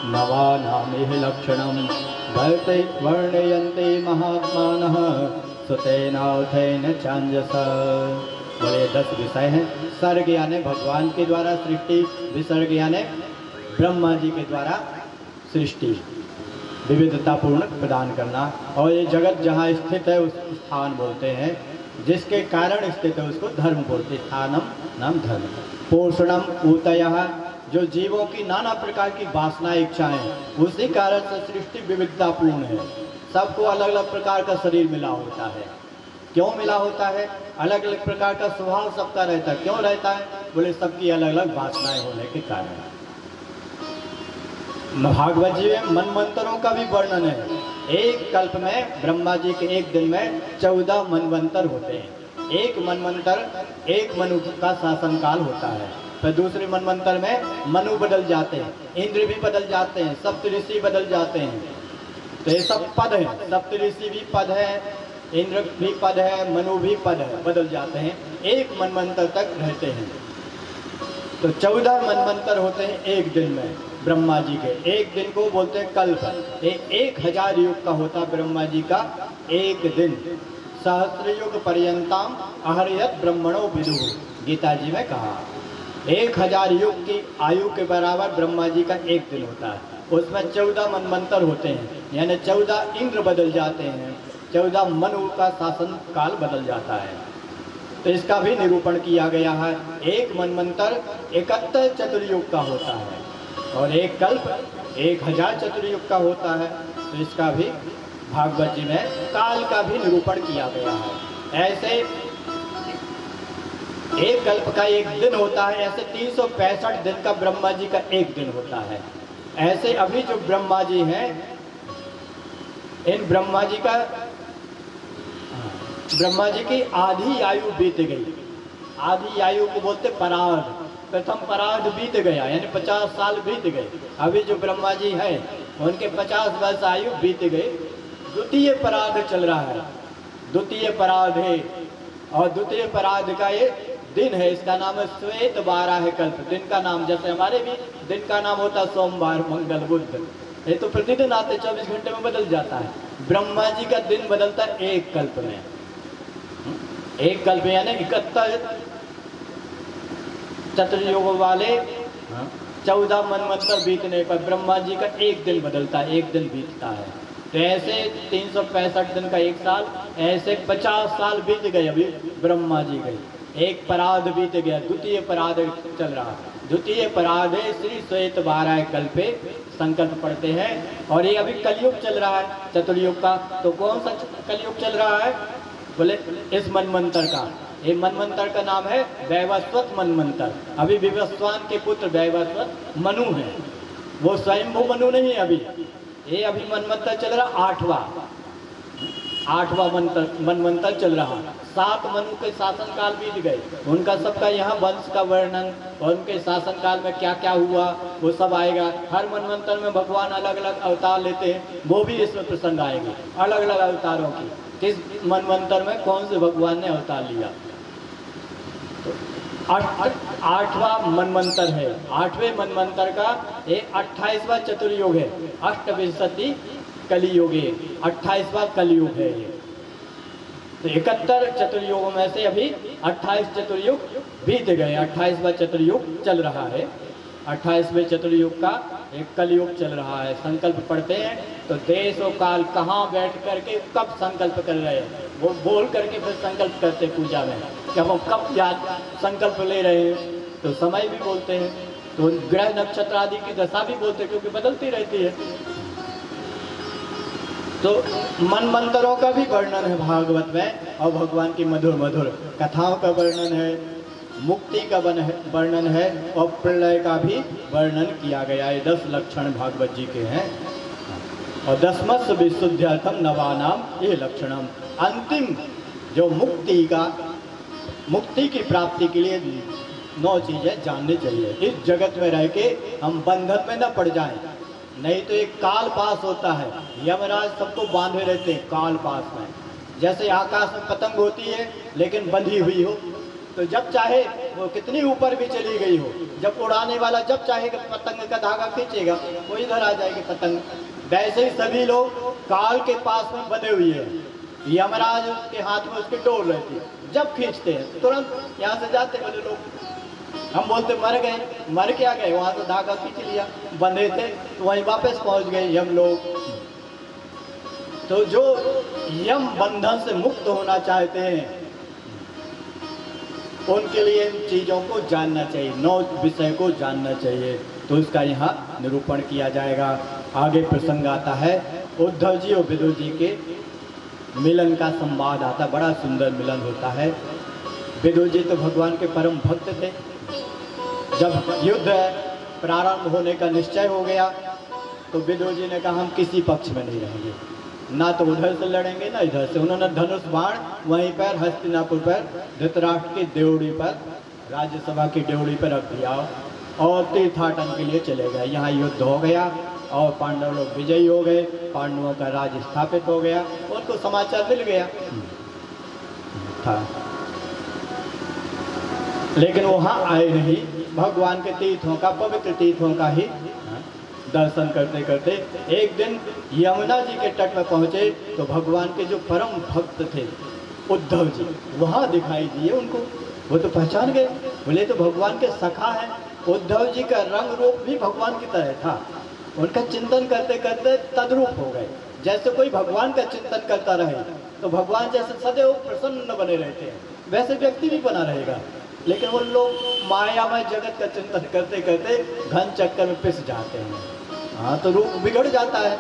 नवानामिह लक्षणं वर्णयन्ते महात्मानः सुतेनाथेन चांजस। बोले 10 विषय हैं। सर्ग यानी भगवान के द्वारा सृष्टि, विसर्ग यानी ब्रह्मा जी के द्वारा सृष्टि, विविधतापूर्ण प्रदान करना। और ये जगत जहाँ स्थित है उस स्थान बोलते हैं, जिसके कारण स्थित है उसको धर्म बोलते हैं। स्थानम नाम धर्म। पोषणम ऊतयः, जो जीवों की नाना प्रकार की वासना इच्छाएं, उसी कारण से सृष्टि विविधतापूर्ण है। सबको अलग अलग प्रकार का शरीर मिला होता है। क्यों मिला होता है? अलग अलग प्रकार का स्वभाव सबका रहता है। क्यों रहता है? बोले सबकी अलग अलग वासनाएं होने के कारण। भागवत जी में मनवंतरों का भी वर्णन है। एक कल्प में ब्रह्मा जी के एक दिन में 14 मनवंतर होते हैं। एक मनवंतर एक मनु का शासन काल होता है। फिर दूसरे मनवंतर में मनु बदल जाते हैं, इंद्र भी बदल जाते हैं, सप्तऋषि बदल जाते हैं। तो ये सब पद है। सप्तऋषि भी पद है, इंद्र भी पद है, मनु भी पद है, बदल जाते हैं। एक मनवंतर तक रहते हैं। तो 14 मनवंतर होते हैं एक दिन में ब्रह्मा जी के। एक दिन को बोलते हैं कल्प। 1000 युग का होता ब्रह्मा जी का एक दिन। सहस्र युग पर्यंतम अहर्यत ब्रह्मणो विदुः, गीता जी में कहा। 1000 युग की आयु के बराबर ब्रह्मा जी का एक दिन होता है। उसमें 14 मनवंतर होते हैं, यानी 14 इंद्र बदल जाते हैं, 14 मनु का शासन काल बदल जाता है। तो इसका भी निरूपण किया गया है। एक मनवंतर 71 चतुर्युग का होता है और एक कल्प 1000 चतुर्युग का होता है। तो इसका भी भागवत जी में काल का भी निरूपण किया गया है। ऐसे एक कल्प का एक दिन होता है, ऐसे 365 दिन का ब्रह्मा जी का एक दिन होता है। ऐसे अभी जो ब्रह्मा जी हैं, इन ब्रह्मा जी की आधी आयु बीत गई। आधी आयु को बोलते परार्ध। प्रथम परार्ध बीत गया, यानी 50 साल बीत गए। अभी जो ब्रह्मा जी हैं उनके 50 वर्ष आयु बीत गए। द्वितीय परार्ध चल रहा है। द्वितीय परार्ध है और द्वितीय परार्ध का ये दिन है। इसका नाम है श्वेत 12 कल्प। दिन का नाम जैसे हमारे भी दिन का नाम होता है सोमवार, मंगल, बुध, ये तो प्रतिदिन आते 24 घंटे में बदल जाता है। ब्रह्मा जी का दिन बदलता है एक कल्प में। एक कल्प यानी 71 चतुर्युग वाले 14 मनवंतर बीतने पर ब्रह्मा जी का एक दिन बदलता है, एक दिन बीतता है। तो ऐसे 365 दिन का एक साल, ऐसे 50 साल बीत गए अभी ब्रह्मा जी गए। एक परार्ध बीत गया, द्वितीय परार्ध चल रहा है। द्वितीय परार्ध श्री श्वेत 12 कल्पे संकल्प पढ़ते हैं। और ये अभी कलयुग चल रहा है, चतुर्युग का। तो कौन सा कलयुग चल रहा है? बोले इस मनवंतर का। ये मनवंतर का नाम है वैवस्वत मनवंतर। अभी विवस्वान के पुत्र वैवस्वत मनु है, वो स्वयंभू मनु नहीं है अभी। ये अभी मनवंतर चल रहा 8वां मनवंतर चल रहा। 7 मनु के शासन काल बीत गए। उनका सबका यहाँ वंश का वर्णन और उनके शासन काल में क्या क्या हुआ वो सब आएगा। हर मनवंतर में भगवान अलग अलग अवतार लेते हैं, वो भी इसमें प्रसंग आएंगे अलग अलग अवतारों की। किस मनवंतर में कौन से भगवान ने अवतार लिया। तो 8वां मनवंतर है। 8वें मनवंतर का ये 28वां चतुर्युग है। अष्टविंशति कलियुग है, 28वां कलियुग है ये। तो 71 चतुर्युगों में से अभी 28 चतुर्युग बीत गए। 28वां चतुर्युग चल रहा है। 28वें चतुर्युग का एक कलयुग चल रहा है। संकल्प पढ़ते हैं तो देश और काल कहाँ बैठ करके कब संकल्प कर रहे हैं, वो बोल करके फिर संकल्प करते पूजा में कि हम कब याद संकल्प ले रहे हैं। तो समय भी बोलते हैं, तो ग्रह नक्षत्र आदि की दशा भी बोलते हैं, क्योंकि बदलती रहती है। तो मनवंतरों का भी वर्णन है भागवत में, और भगवान की मधुर मधुर कथाओं का वर्णन है, मुक्ति का वर्णन है, और प्रलय का भी वर्णन किया गया है। 10 लक्षण भागवत जी के हैं। और 10मस् विशुद्ध्यर्थम नवानाम ये लक्षणम। अंतिम जो मुक्ति की प्राप्ति के लिए 9 चीजें जाननी चाहिए। इस जगत में रह के हम बंधन में न पड़ जाएं, नहीं तो एक काल पास होता है। यमराज सबको बांधे रहते हैं काल पास में। जैसे आकाश में पतंग होती है लेकिन बंधी हुई हो, तो जब चाहे वो कितनी ऊपर भी चली गई हो, जब उड़ाने वाला जब चाहे पतंग का धागा खींचेगा वो इधर आ जाएगी पतंग। वैसे ही सभी लोग काल के पास में बंधे हुए हैं, यमराज के हाथ में उसकी डोर रहती है, जब खींचते हैं तुरंत यहाँ से जाते बोले लोग। हम बोलते मर गए, मर क्या गए, वहां से धागा खींच लिया, बंधे थे तो वहीं वापस पहुंच गए यम लोग। तो जो यम बंधन से मुक्त होना चाहते हैं उनके लिए इन चीजों को जानना चाहिए, 9 विषय को जानना चाहिए। तो इसका यहाँ निरूपण किया जाएगा। आगे प्रसंग आता है उद्धव जी और विदुर जी के मिलन का संवाद आता, बड़ा सुंदर मिलन होता है। विदुर जी तो भगवान के परम भक्त थे। जब युद्ध प्रारंभ होने का निश्चय हो गया तो विदुर जी ने कहा हम किसी पक्ष में नहीं रहेंगे, ना तो उधर से लड़ेंगे ना इधर से। उन्होंने धनुष बाण वहीं पर हस्तिनापुर पर धृतराष्ट्र की देवड़ी पर, राज्यसभा की देवड़ी पर रख दिया और तीर्थाटन के लिए चले गए। यहाँ युद्ध हो गया और पांडव लोग विजयी हो गए, पांडवों का राज्य स्थापित हो गया, उनको समाचार मिल गया था। लेकिन वहाँ आए नहीं, भगवान के तीर्थों का, पवित्र तीर्थों का ही दर्शन करते करते एक दिन यमुना जी के तट पर पहुँचे तो भगवान के जो परम भक्त थे उद्धव जी वहाँ दिखाई दिए उनको। वो तो पहचान गए, बोले तो भगवान के सखा हैं। उद्धव जी का रंग रूप भी भगवान की तरह था। उनका चिंतन करते करते तद्रूप हो गए। जैसे कोई भगवान का चिंतन करता रहे तो भगवान जैसे सदैव प्रसन्न बने रहते हैं, वैसे व्यक्ति भी बना रहेगा। लेकिन वो लोग मायामय जगत का चिंतन करते करते घन चक्कर में पिस जाते हैं, हाँ तो रूप बिगड़ जाता है।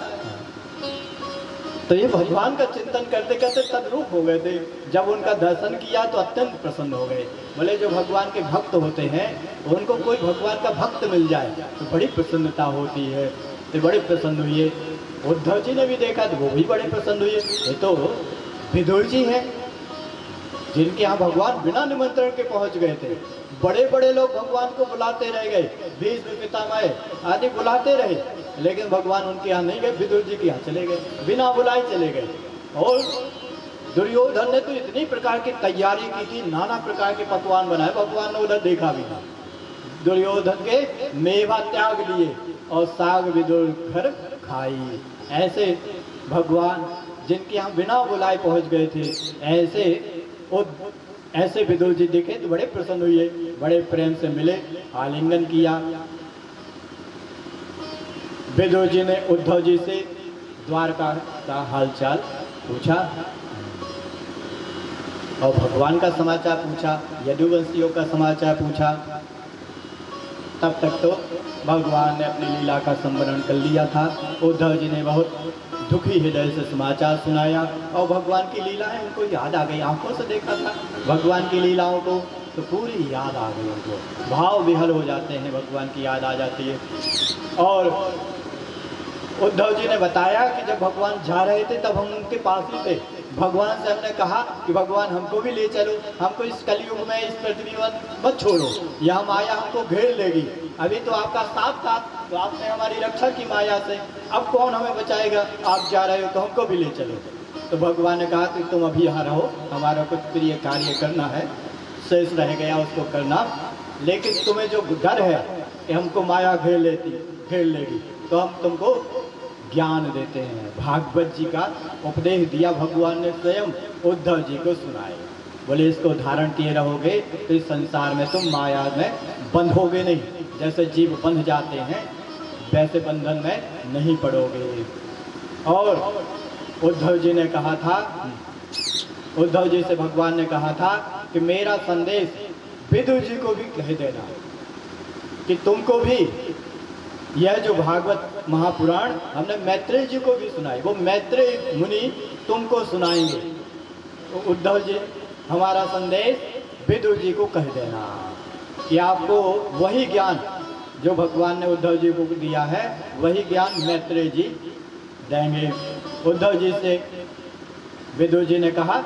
तो ये भगवान का चिंतन करते करते तद्रूप हो गए थे। जब उनका दर्शन किया तो अत्यंत प्रसन्न हो गए। बोले जो भगवान के भक्त होते हैं उनको कोई भगवान का भक्त मिल जाए तो बड़ी प्रसन्नता होती है। तो बड़े प्रसन्न हुए। उद्धव जी ने भी देखा तो वो भी बड़े प्रसन्न हुए। ये तो विदुर जी हैं जिनके यहाँ भगवान बिना निमंत्रण के पहुँच गए थे। बड़े बड़े लोग भगवान को बुलाते रह गए, भीष्म पितामह आदि बुलाते रहे, लेकिन भगवान उनके यहाँ नहीं गए, विदुर जी के यहाँ चले गए, बिना बुलाए चले गए। और दुर्योधन ने तो इतनी प्रकार की तैयारी की थी, नाना प्रकार के पकवान बनाए, भगवान ने उधर देखा भी नहीं। दुर्योधन के मेवा त्याग लिए और साग विदुर घर खाई। ऐसे भगवान जिनके यहाँ बिना बुलाए पहुँच गए थे, ऐसे विदुर जी देखे तो बड़े प्रसन्न हुए, बड़े प्रेम से मिले, आलिंगन किया। विदुर जी ने उद्धव जी से द्वारका का हालचाल पूछा और भगवान का समाचार पूछा, यदुवंशियों का समाचार पूछा। तब तक तो भगवान ने अपनी लीला का संवर्णन कर लिया था। उद्धव जी ने बहुत दुखी हृदय से समाचार सुनाया और भगवान की लीलाएं उनको याद आ गई। आंखों से देखा था भगवान की लीलाओं को तो पूरी याद आ गई उनको, भाव विहल हो जाते हैं, भगवान की याद आ जाती है। और उद्धव जी ने बताया कि जब भगवान जा रहे थे तब हम उनके पास ही थे। भगवान से हमने कहा कि भगवान हमको भी ले चलो, हमको इस कलयुग में इस पृथ्वी पर मत छोड़ो, यह माया हमको घेर लेगी। अभी तो आपका साथ था तो आपने हमारी रक्षा की माया से, अब कौन हमें बचाएगा, आप जा रहे हो तो हमको भी ले चलो। तो भगवान ने कहा कि तुम अभी यहाँ रहो, हमारा कुछ प्रिय कार्य करना है, शेष रह गया उसको करना, लेकिन तुम्हें जो डर है कि हमको माया घेर लेगी, तो हम तुमको ज्ञान देते हैं। भागवत जी का उपदेश दिया भगवान ने स्वयं उद्धव जी को सुनाए। बोले इसको धारण किए रहोगे तो इस संसार में तुम माया में बंधोगे नहीं, जैसे जीव बंध जाते हैं वैसे बंधन में नहीं पड़ोगे। और उद्धव जी ने कहा था, उद्धव जी से भगवान ने कहा था कि मेरा संदेश विदुर जी को भी कह देना कि तुमको भी यह जो भागवत महापुराण हमने मैत्रेय जी को भी सुनाई, वो मैत्रेय मुनि तुमको सुनाएंगे। तो उद्धव जी हमारा संदेश विदुर जी को कह देना कि आपको वही ज्ञान जो भगवान ने उद्धव जी को दिया है वही ज्ञान मैत्रेय जी देंगे। उद्धव जी से विदुर जी ने कहा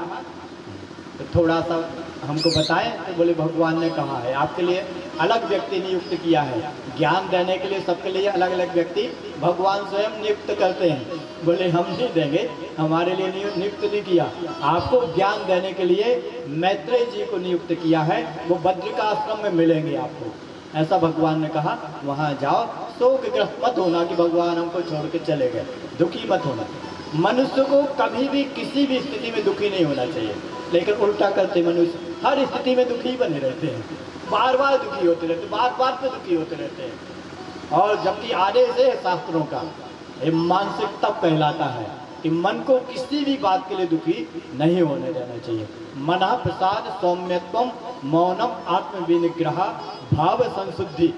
तो थोड़ा सा हमको बताएं। तो बोले भगवान ने कहा है आपके लिए अलग व्यक्ति नियुक्त किया है। ज्ञान देने के लिए सबके लिए अलग अलग व्यक्ति भगवान स्वयं नियुक्त करते हैं। बोले हम नहीं देंगे, हमारे लिए नियुक्त नहीं किया, आपको ज्ञान देने के लिए मैत्रेय जी को नियुक्त किया है, वो बद्रिका आश्रम में मिलेंगे आपको। ऐसा भगवान ने कहा। वहाँ जाओ, शोकग्रस्त मत होना कि भगवान हमको छोड़ के चले गए, दुखी मत होना। मनुष्य को कभी भी किसी भी स्थिति में दुखी नहीं होना चाहिए, लेकिन उल्टा करते मनुष्य हर स्थिति में दुखी बने रहते हैं, बार बार दुखी होते रहते, बार बार पे दुखी होते रहते हैं। और जबकि आदेश है शास्त्रों का, ये मानसिक तप कहलाता है कि मन को किसी भी बात के लिए दुखी नहीं होने देना चाहिए। मना प्रसाद सौम्यत्वम मौनम आत्मविनिग्रह भाव संशुद्धि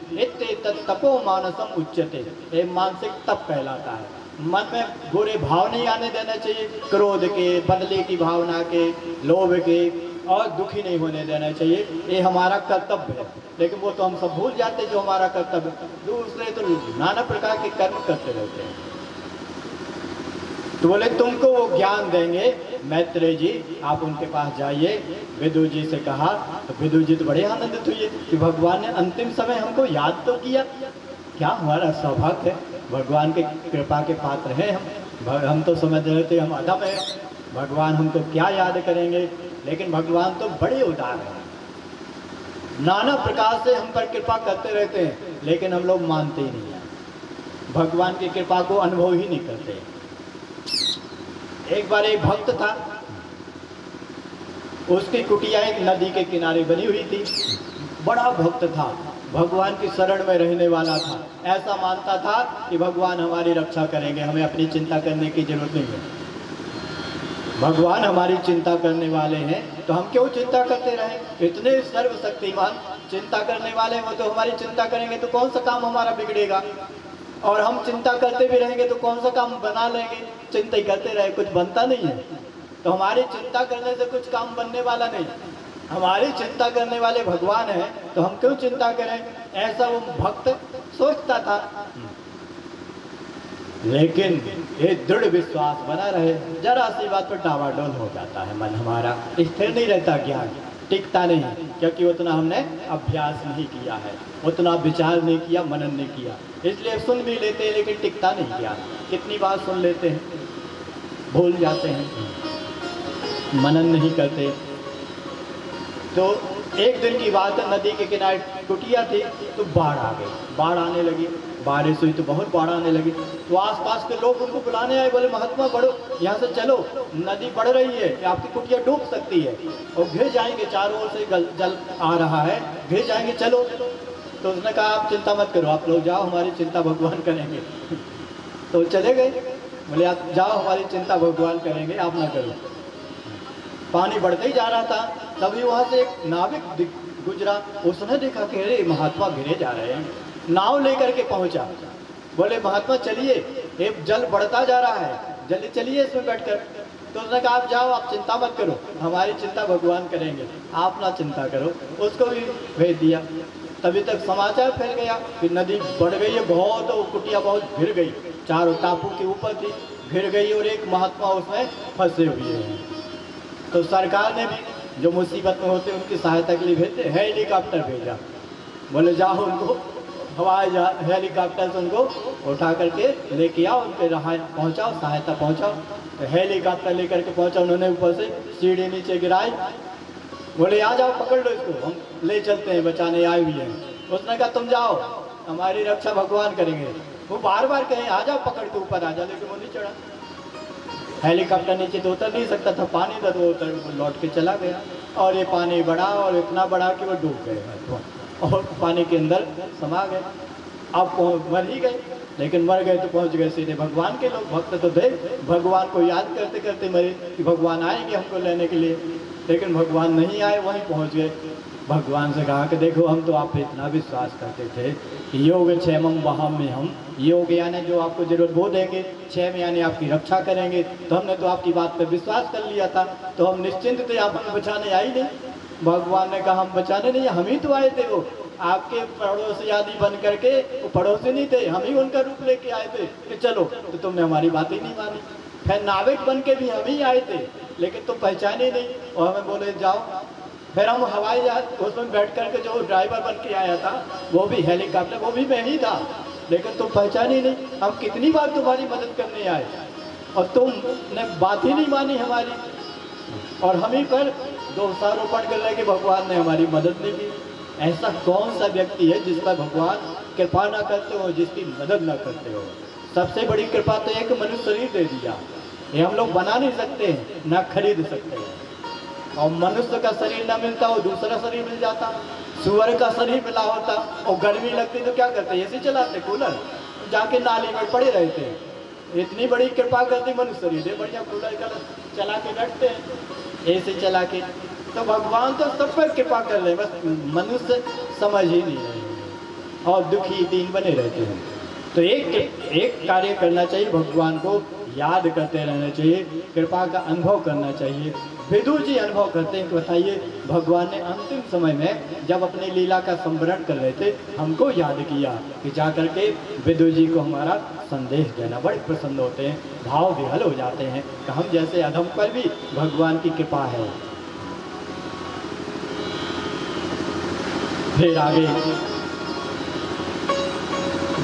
तपो मानसम उच्यते, ये मानसिक तप कहलाता है। मन में बुरे भाव नहीं आने देना चाहिए, क्रोध के, बदले की भावना के, लोभ के, और दुखी नहीं होने देना चाहिए। ये हमारा कर्तव्य है, लेकिन वो तो हम सब भूल जाते जो हमारा कर्तव्य। दूसरे तो नाना प्रकार के कर्म करते रहते हैं। तो बोले तुमको वो ज्ञान देंगे मैत्रेय जी, आप उनके पास जाइए। विदुर जी से कहा, तो विदुर जी तो बड़े आनंदित हुए कि भगवान ने अंतिम समय हमको याद तो किया, क्या हमारा सौभाग्य है, भगवान के कृपा के पात्र हैं हम तो समझ रहे थे हम अधम हैं, भगवान हमको क्या याद करेंगे। लेकिन भगवान तो बड़े उदार हैं, नाना प्रकार से हम पर कृपा करते रहते हैं, लेकिन हम लोग मानते ही नहीं हैं, भगवान की कृपा को अनुभव ही नहीं करते। एक बार एक भक्त था, उसकी कुटिया एक नदी के किनारे बनी हुई थी। बड़ा भक्त था, भगवान की शरण में रहने वाला था, ऐसा मानता था कि भगवान हमारी रक्षा करेंगे, हमें अपनी चिंता करने की जरूरत नहीं है, भगवान हमारी चिंता करने वाले हैं तो हम क्यों चिंता करते रहें, इतने सर्वशक्तिमान चिंता करने वाले वो तो हमारी चिंता करेंगे तो कौन सा काम हमारा बिगड़ेगा, और हम चिंता करते भी रहेंगे तो कौन सा काम बना लेंगे, चिंता ही करते रहे कुछ बनता नहीं है। तो हमारी चिंता करने से कुछ काम बनने वाला नहीं, हमारी चिंता करने वाले भगवान हैं तो हम क्यों चिंता करें, ऐसा वो भक्त सोचता था। लेकिन ये दृढ़ विश्वास बना रहे, जरा सी बात पर डावाडोल हो जाता है मन हमारा, स्थिर नहीं रहता, ज्ञान टिकता नहीं, क्योंकि उतना हमने अभ्यास नहीं किया है, उतना विचार नहीं किया, मनन नहीं किया, इसलिए सुन भी लेते हैं लेकिन टिकता नहीं ज्ञान। कितनी बार सुन लेते हैं, भूल जाते हैं, मनन नहीं करते। तो एक दिन की बात है, नदी के किनारे कुटिया थी, तो बाढ़ आ गई, बाढ़ आने लगी, बारिश हुई तो बहुत बाढ़ आने लगी। तो आसपास के लोग उनको बुलाने आए, बोले महात्मा बढ़ो, यहाँ से चलो, नदी बढ़ रही है, आपकी कुटिया डूब सकती है और घिर जाएंगे, चारों ओर से जल आ रहा है, घिर जाएंगे, चलो। तो उसने कहा आप चिंता मत करो, आप लोग जाओ, हमारी चिंता भगवान करेंगे। तो चले गए, बोले आप जाओ, हमारी चिंता भगवान करेंगे, आप ना करो। पानी बढ़ते ही जा रहा था, तभी वहाँ से एक नाविक गुजरा, उसने देखा कि अरे महात्मा घिरे जा रहे हैं, नाव लेकर के पहुंचा, बोले महात्मा चलिए, ये जल बढ़ता जा रहा है, जल्दी चलिए इसमें बैठकर। तो उसने कहा आप जाओ, आप चिंता मत करो, हमारी चिंता भगवान करेंगे, आप ना चिंता करो। उसको भी भेज दिया। तभी तक समाचार फैल गया कि नदी बढ़ गई है बहुत, और कुटिया बहुत घिर गई, चारों टापू के ऊपर थी, घिर गई और एक महात्मा उसमें फंसे हुए हैं। तो सरकार ने भी जो मुसीबत में होते उनकी सहायता के लिए भेजते, हेलीकॉप्टर भेजा, बोले जाओ उनको हवाई जहाज हेलीकॉप्टर से उनको उठा करके लेके आओ, उनके पहुँचाओ, सहायता पहुँचाओ। तो हेलीकॉप्टर लेकर के पहुँचा, उन्होंने ऊपर से सीढ़ी नीचे गिराई, बोले आ जाओ पकड़ लो इसको, हम ले चलते हैं, बचाने आए हुए हैं। उसने कहा तुम जाओ, हमारी रक्षा भगवान करेंगे। वो बार बार कहे आ जाओ पकड़ के ऊपर आ जाओ, लेकिन वो नहीं चढ़ा। हेलीकॉप्टर नीचे तो उतर नहीं सकता था, पानी था, तो वो उतर लौट के चला गया, और ये पानी बढ़ा और इतना बढ़ा कि वो डूब गए और पानी के अंदर समा गए। अब मर ही गए, लेकिन मर गए तो पहुंच गए सीधे भगवान के लोग। भक्त तो थे, भगवान को याद करते करते मरे कि भगवान आएंगे हमको लेने के लिए, लेकिन भगवान नहीं आए, वहीं पहुंच गए। भगवान से कहा कि देखो हम तो आप पे इतना विश्वास करते थे कि योग क्षेमम वहां में हम, योग यानी जो आपको जरूरत वो देंगे, क्षेम यानी आपकी रक्षा करेंगे, तो हमने तो आपकी बात पर विश्वास कर लिया था, तो हम निश्चिंत थे, आप हमें बचाने आई नहीं। भगवान ने कहा हम बचाने नहीं, हम ही तो आए थे, वो आपके पड़ोसी आदि बन करके, वो पड़ोसी नहीं थे, हम ही उनका रूप लेके आए थे कि चलो, तो तुमने हमारी बात ही नहीं मानी। फिर नाविक बन के भी हम ही आए थे, लेकिन तुम पहचाने नहीं, और हमें बोले जाओ फिर हम हवाई जहाज उसमें बैठ करके जो ड्राइवर बन के आया था वो भी हेलीकॉप्टर, वो भी मैं ही था, लेकिन तुम पहचान ही नहीं। हम कितनी बार तुम्हारी मदद करने आए और तुमने बात ही नहीं मानी हमारी, और हम ही पर दोषारोपण कर रहे कि भगवान ने हमारी मदद नहीं की। ऐसा कौन सा व्यक्ति है जिस पर भगवान कृपा ना करते हो, जिसकी मदद ना करते हो। सबसे बड़ी कृपा तो एक मनुष्य शरीर दे दिया, ये हम लोग बना नहीं सकते हैं ना खरीद सकते हैं। और मनुष्य का शरीर ना मिलता हो दूसरा शरीर मिल जाता, सुअर का शरीर मिला होता और गर्मी लगती तो क्या करते, ऐसे चलाते कूलर, जाके नाली में पड़े रहते। इतनी बड़ी कृपा करती मनुष्य शरीर दे, बढ़िया कूलर का चला के बैठते हैं ऐसे चला के। तो भगवान तो सब पर कृपा कर रहे हैं, बस मनुष्य समझ ही नहीं रहे और दुखी दीन बने रहते हैं। तो एक कार्य करना चाहिए, भगवान को याद करते रहना चाहिए, कृपा का अनुभव करना चाहिए। विदुर जी अनुभव करते हैं कि बताइए, भगवान ने अंतिम समय में जब अपनी लीला का संवरण कर रहे थे हमको याद किया कि जा करके विदुर जी को हमारा संदेश देना। बड़े प्रसन्न होते हैं, भाव विहल हो जाते हैं कि हम जैसे अधम पर भी भगवान की कृपा है। फिर आगे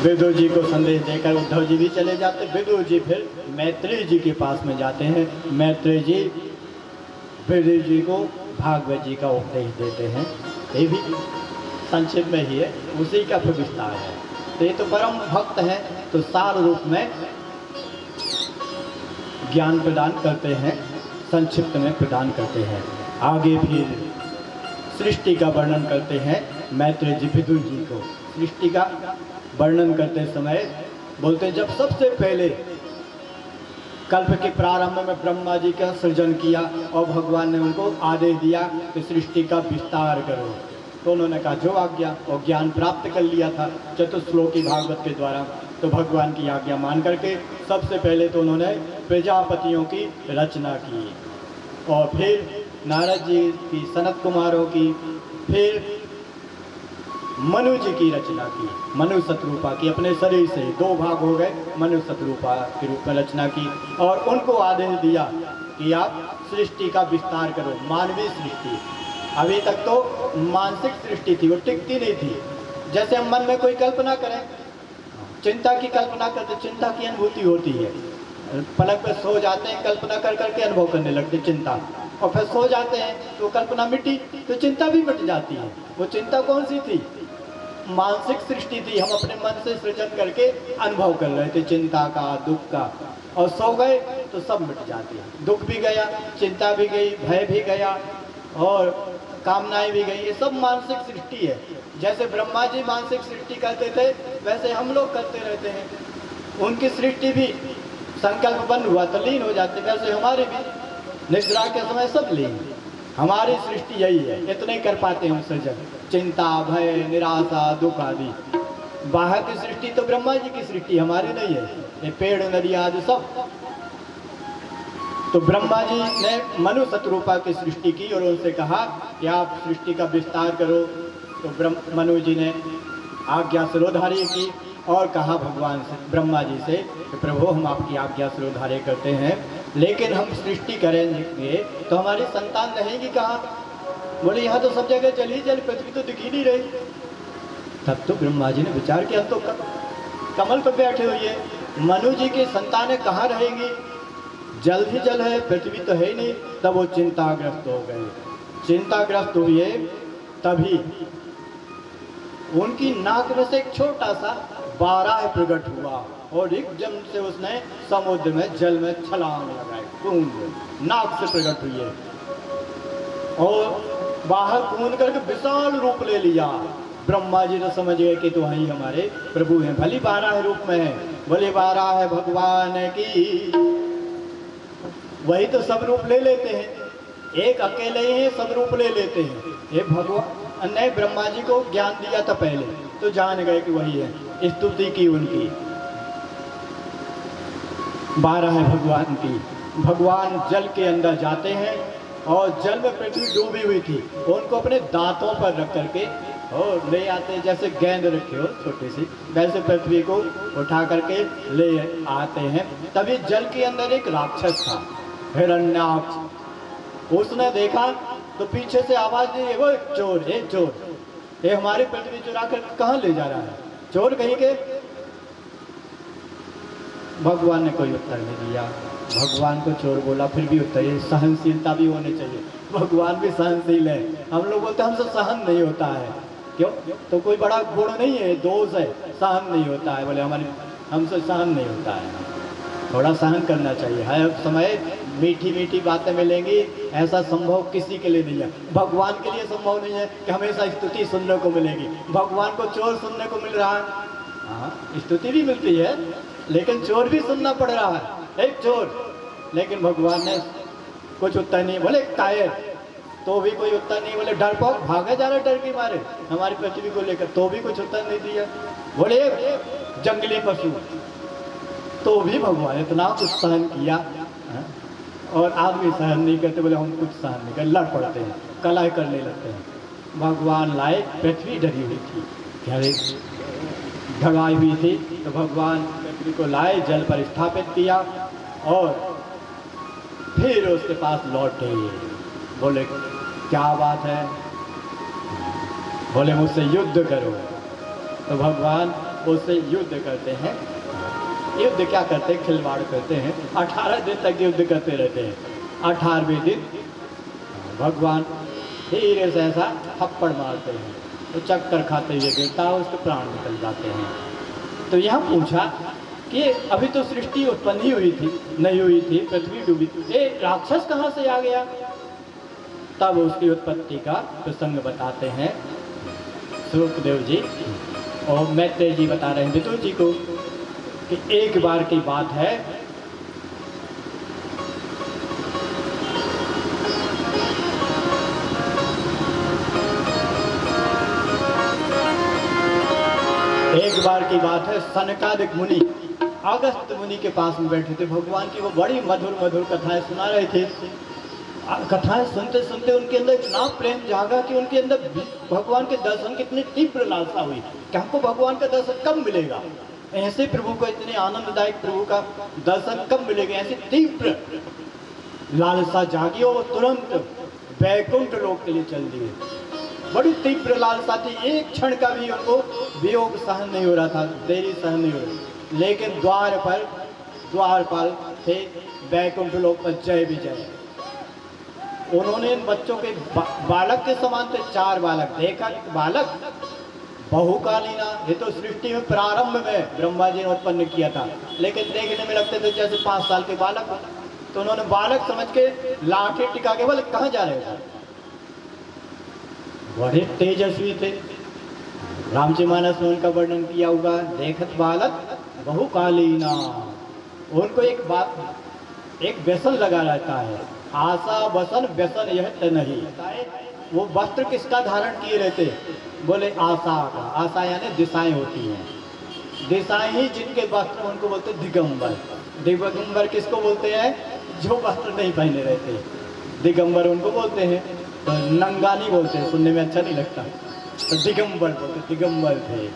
विदुर जी को संदेश देकर उद्धव जी भी चले जाते। विदुर जी फिर मैत्रेय जी के पास में जाते हैं। मैत्रेय जी विदुर जी को भागवत जी का उपदेश देते हैं। ये भी संक्षिप्त में ही है, उसी का फिर विस्तार है। तो ये तो परम भक्त हैं, तो सार रूप में ज्ञान प्रदान करते हैं, संक्षिप्त में प्रदान करते हैं। आगे फिर सृष्टि का वर्णन करते हैं मैत्रेय जी विदुर जी को। सृष्टि का वर्णन करते समय बोलते हैं, जब सबसे पहले कल्प के प्रारंभ में ब्रह्मा जी का सृजन किया और भगवान ने उनको आदेश दिया कि सृष्टि का विस्तार करो, तो उन्होंने कहा जो आज्ञा, और ज्ञान प्राप्त कर लिया था चतुश्लोकी भागवत के द्वारा। तो भगवान की आज्ञा मान करके सबसे पहले तो उन्होंने प्रजापतियों की रचना की, और फिर नारद जी की, सनत कुमारों की, फिर मनु जी की रचना की, मनु शतरूपा की। अपने शरीर से 2 भाग हो गए, मनु शतरूपा के रूप में रचना की, और उनको आदेश दिया कि आप सृष्टि का विस्तार करो। मानवीय सृष्टि, अभी तक तो मानसिक सृष्टि थी, वो टिकती नहीं थी। जैसे हम मन में कोई कल्पना करें, चिंता की कल्पना करते, चिंता की अनुभूति होती है, पलक पे सो जाते हैं, कल्पना कर करके अनुभव करने लगते चिंता, और फिर सो जाते हैं तो कल्पना मिटी तो चिंता भी मिट जाती है। वो चिंता कौन सी थी? मानसिक सृष्टि थी, हम अपने मन से सृजन करके अनुभव कर रहे थे चिंता का, दुख का, और सो गए तो सब मिट जाती है। दुख भी गया, चिंता भी गई, भय भी गया, और कामनाएं भी गई। ये सब मानसिक सृष्टि है। जैसे ब्रह्मा जी मानसिक सृष्टि करते थे वैसे हम लोग करते रहते हैं। उनकी सृष्टि भी संकल्प बंद हुआ तो लीन हो जाते, वैसे हमारे भी निद्रा के समय सब लीन। हमारी सृष्टि यही है, इतने कर पाते हम सृजन, चिंता, भय, निराशा, दुख आदि। बाहर की सृष्टि तो ब्रह्मा जी की सृष्टि, हमारी नहीं है। ये पेड़, नदी आदि सब तो ब्रह्मा जी ने मनु शतरूपा की सृष्टि की और उनसे कहा कि आप सृष्टि का विस्तार करो। तो मनु जी ने आज्ञा शिरोधार्य की और कहा भगवान से, ब्रह्मा जी से कि प्रभु हम आपकी आज्ञा शिरोधार्य करते हैं, लेकिन हम सृष्टि करेंगे तो हमारी संतान रहेगी कहाँ? बोले यहाँ तो सब जगह जल ही जल, पृथ्वी तो दिख ही नहीं रही। तब तो ब्रह्मा जी ने विचार किया, तो कमल पर बैठे हुए है, मनु जी की संतानें कहाँ रहेंगी? जल ही जल है, पृथ्वी तो है ही नहीं। तब वो चिंताग्रस्त हो गए। चिंताग्रस्त हुए तभी उनकी नाक में से एक छोटा सा बाराह प्रकट हुआ और एकदम से उसने समुद्र में, जल में छलांग लगाई, कूद नाक से प्रकट हुई है और बाहर कूद करके विशाल रूप ले लिया। ब्रह्मा जी तो समझ गए कि तो वही हमारे प्रभु हैं, भली बाराह रूप में है, भले बाराह भगवान की। वही तो सब रूप ले लेते हैं, एक अकेले ही सब रूप ले लेते हैं। ये भगवान ने ब्रह्मा जी को ज्ञान दिया था पहले, तो जान गए कि वही है। स्तुति की उनकी, बारह है भगवान की। भगवान जल के अंदर जाते हैं और जल में पृथ्वी डूबी हुई थी, उनको अपने दांतों पर रख करके और ले आते हैं, जैसे गेंद रखे हो छोटी सी, वैसे पृथ्वी को उठा करके ले आते हैं। तभी जल के अंदर एक राक्षस था, हिरण्याक्ष। उसने देखा तो पीछे से आवाज दी, वो एक चोर, एक चोर, ये हमारी पृथ्वी चुरा कर कहाँ ले जा रहा है, चोर कहीं के। भगवान ने कोई उत्तर नहीं दिया। भगवान को चोर बोला, फिर भी उत्तर, ये सहनशीलता भी होनी चाहिए। भगवान भी सहनशील है। हम लोग बोलते हैं हमसे सहन नहीं होता है, क्यों? तो कोई बड़ा गुण नहीं है, दोष है, सहन नहीं होता है। बोले हमसे सहन नहीं होता है, थोड़ा सहन करना चाहिए। हर समय मीठी मीठी बातें मिलेंगी, ऐसा संभव किसी के लिए नहीं है। भगवान के लिए संभव नहीं है कि हमेशा स्तुति सुनने को मिलेगी। भगवान को चोर सुनने को मिल रहा है, हाँ स्तुति भी मिलती है, लेकिन चोर भी सुनना पड़ रहा है, एक चोर। लेकिन भगवान ने कुछ उत्तर नहीं। बोले कायर, तो भी कोई उत्तर नहीं। बोले डरपोक, भागे जा रहे डर के मारे हमारी पृथ्वी को लेकर, तो भी कुछ उत्तर नहीं दिया। बोले जंगली पशु, तो भी भगवान इतना कुछ सहन किया। और आदमी सहन नहीं करते, बोले हम कुछ सहन नहीं कर, लड़ पड़ते हैं, कलह करने लगते हैं। भगवान लाए, पृथ्वी डरी हुई थी, क्या ढगाई हुई थी, तो भगवान पृथ्वी को लाए, जल पर स्थापित किया और फिर उसके पास लौटे। बोले क्या बात है? बोले मुझसे युद्ध करो। तो भगवान उससे युद्ध करते हैं। युद्ध क्या करते हैं? खिलवाड़ करते हैं। 18 दिन तक युद्ध करते रहते हैं। 18वें दिन भगवान धीरे से ऐसा थप्पड़ मारते हैं, तो चक्कर खाते हुए गिरता है, उसके प्राण निकल जाते हैं। तो यहाँ पूछा कि अभी तो सृष्टि उत्पन्न ही हुई थी, नहीं हुई थी, पृथ्वी डूबी थी, ये राक्षस कहाँ से आ गया? तब उसकी उत्पत्ति का प्रसंग बताते हैं सुखदेव जी और मैत्रेय जी बता रहे हैं विदुर जी को कि एक बार की बात है, सनकादिक मुनि अगस्त मुनि के पास में बैठे थे। भगवान की वो बड़ी मधुर मधुर कथाएं सुना रहे थे। कथाएं सुनते सुनते उनके अंदर इतना प्रेम जागा कि उनके अंदर भगवान के दर्शन की इतनी तीव्र लालसा हुई कि हमको भगवान का दर्शन कब मिलेगा, ऐसे प्रभु को, इतने आनंददायक प्रभु का दर्शन कब मिलेगा, ऐसी तीव्र लालसा जागी और तुरंत वैकुंठ लोक के लिए चल दिए। बड़ी तीव्र लालसा थी, एक क्षण का भी उनको वियोग सहन नहीं हो रहा था, देरी सहन नहीं हो रही। लेकिन द्वारपाल थे वैकुंठ लोक पर जय विजय। उन्होंने इन बच्चों के बालक के समान थे, 4 बालक देखा। बालक बहुकालीना, ये तो सृष्टि में प्रारंभ में ब्रह्मा जी ने उत्पन्न किया था, लेकिन देखने में लगते थे जैसे 5 साल के बालक। तो उन्होंने बालक समझ के लाठी टिका के बोले कहाँ जा रहे हो? बड़े तेजस्वी थे। रामचरितमानस में उनका वर्णन किया हुआ, देखत बालक बहुकालीना। उनको एक व्यसन लगा रहता है, आशा वसन व्यसन यह नहीं। वो वस्त्र किसका धारण किए रहते? बोले आशा का। आशा यानी दिशाएं होती हैं, दिशाएं ही जिनके वस्त्र उनको बोलते दिगंबर। दिगंबर किसको बोलते हैं? जो वस्त्र नहीं पहने रहते, दिगंबर उनको बोलते हैं। तो नंगा नहीं बोलते, सुनने में अच्छा नहीं लगता, तो दिगंबर बोलते, दिगंबर थे।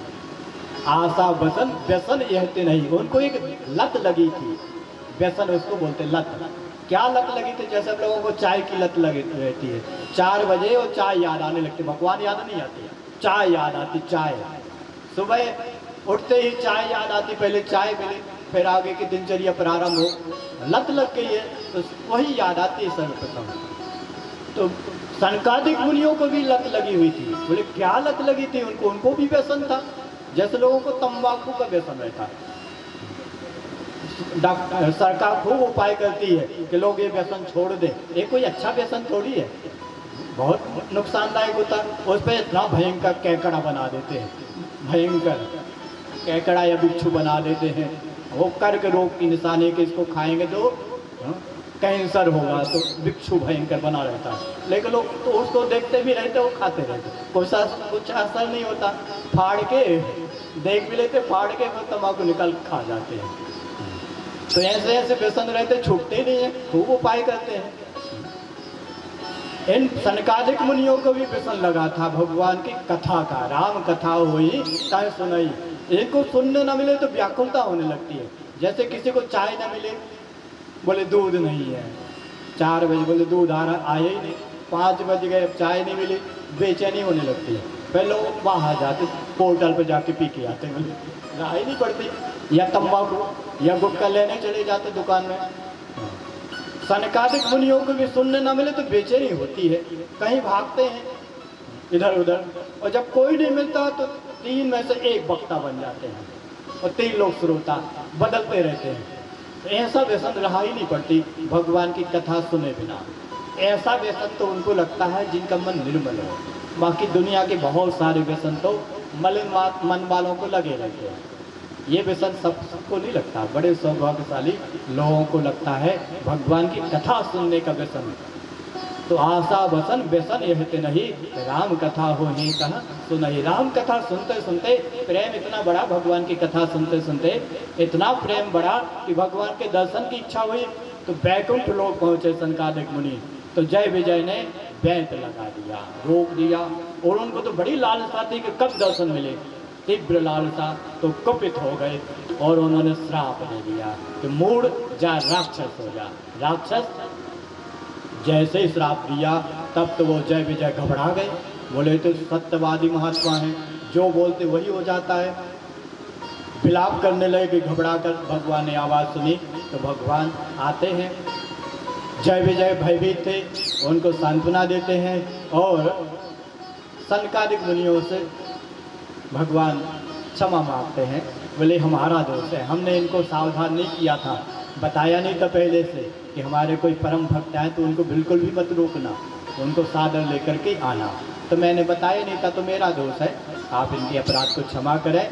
आशा वसन व्यसन यह नहीं। उनको एक लत लगी थी, व्यसन उसको बोलते लत। क्या लत लगी थी? जैसे हम लोगों को चाय की लत लगी रहती है, 4 बजे और चाय याद आने लगती, भगवान याद नहीं आती, चाय याद आती। चाय सुबह उठते ही चाय याद आती, पहले चाय मिले फिर आगे की दिनचर्या प्रारंभ हो। लत लग गई है तो वही याद आती है सर्वप्रथम। तो सनकादिक मुनियों को भी लत लगी हुई थी। बोले क्या लत लगी थी उनको? उनको भी व्यसन था, जैसे लोगों को तंबाकू का व्यसन रहता है। डॉक्टर सरकार खूब उपाय करती है कि लोग ये व्यसन छोड़ दें। ये कोई अच्छा व्यसन थोड़ी है, बहुत नुकसानदायक होता है। उस पर इतना भयंकर कैकड़ा बना देते हैं, भयंकर कैकड़ा या बिच्छू बना देते हैं। वो कर्क रोग की निशानी के इसको खाएंगे तो कैंसर होगा, तो बिच्छू भयंकर बना रहता है। लेकिन लोग तो उसको देखते भी रहते, वो खाते रहते, कुछ असर नहीं होता। फाड़ के देख भी लेते, फाड़ के वो तंबाकू निकाल खा जाते हैं। तो ऐसे ऐसे व्यसन रहते, छूटते नहीं है, खूब उपाय करते हैं। इन सनकादिक मुनियों को भी व्यसन लगा था भगवान की कथा का। राम कथा हुई चाहे सुनाई, इनको सुनने न मिले तो व्याकुलता होने लगती है। जैसे किसी को चाय न मिले, बोले दूध नहीं है, 4 बजे बोले दूध आया ही नहीं, 5 बज गए, चाय नहीं मिली, बेचैनी होने लगती है। फिर लोग बाहर जाते, पोर्टल पर जाके पी के आते हैं, राह ही नहीं पड़ती। या तंबाकू या गुटखा लेने चले जाते दुकान में। सनकादिक मुनियों को भी सुनने ना मिले तो बेचैनी होती है, कहीं भागते हैं इधर उधर, और जब कोई नहीं मिलता तो 3 में से 1 वक्ता बन जाते हैं और 3 लोग श्रोता बदलते रहते हैं। ऐसा व्यसन रहा ही नहीं पड़ती भगवान की कथा सुने बिना। ऐसा व्यसन तो उनको लगता है जिनका मन निर्मल हो। बाकी दुनिया के बहुत सारे व्यसन तो मलिन मन वालों को लगे रहते हैं। ये व्यसन सबको नहीं लगता, बड़े सौभाग्यशाली लोगों को लगता है भगवान की कथा सुनने का व्यसन। तो आशा वसन व्यसन यह नहीं, राम कथा हो ही कहा सुनहि। राम कथा सुनते सुनते प्रेम इतना बड़ा, भगवान की कथा सुनते सुनते इतना प्रेम बढ़ा कि भगवान के दर्शन की इच्छा हुई तो बैकुंठ लोग पहुँचे सनकादिक मुनि। तो जय विजय ने बैंत लगा दिया, रोक दिया, और उनको तो बड़ी लालसा थी कि कब दर्शन मिले, तीव्र लालसा। तो कुपित हो गए और उन्होंने श्राप दे दिया कि मूढ़ जा राक्षस हो जा। राक्षस जैसे ही श्राप दिया तब तो वो जय विजय घबरा गए, बोले तो सत्यवादी महात्मा हैं, जो बोलते वही हो जाता है। विलाप करने लगे कि घबरा कर भगवान ने आवाज़ सुनी तो भगवान आते हैं। जय विजय भयभीत थे, उनको सांत्वना देते हैं और सनकादिक मुनियों से भगवान क्षमा मांगते हैं। बोले हमारा दोष है, हमने इनको सावधान नहीं किया था, बताया नहीं था पहले से कि हमारे कोई परम भक्त हैं तो उनको बिल्कुल भी मत रोकना, उनको सादर लेकर के आना। तो मैंने बताया नहीं था तो मेरा दोष है, आप इनके अपराध को क्षमा करें।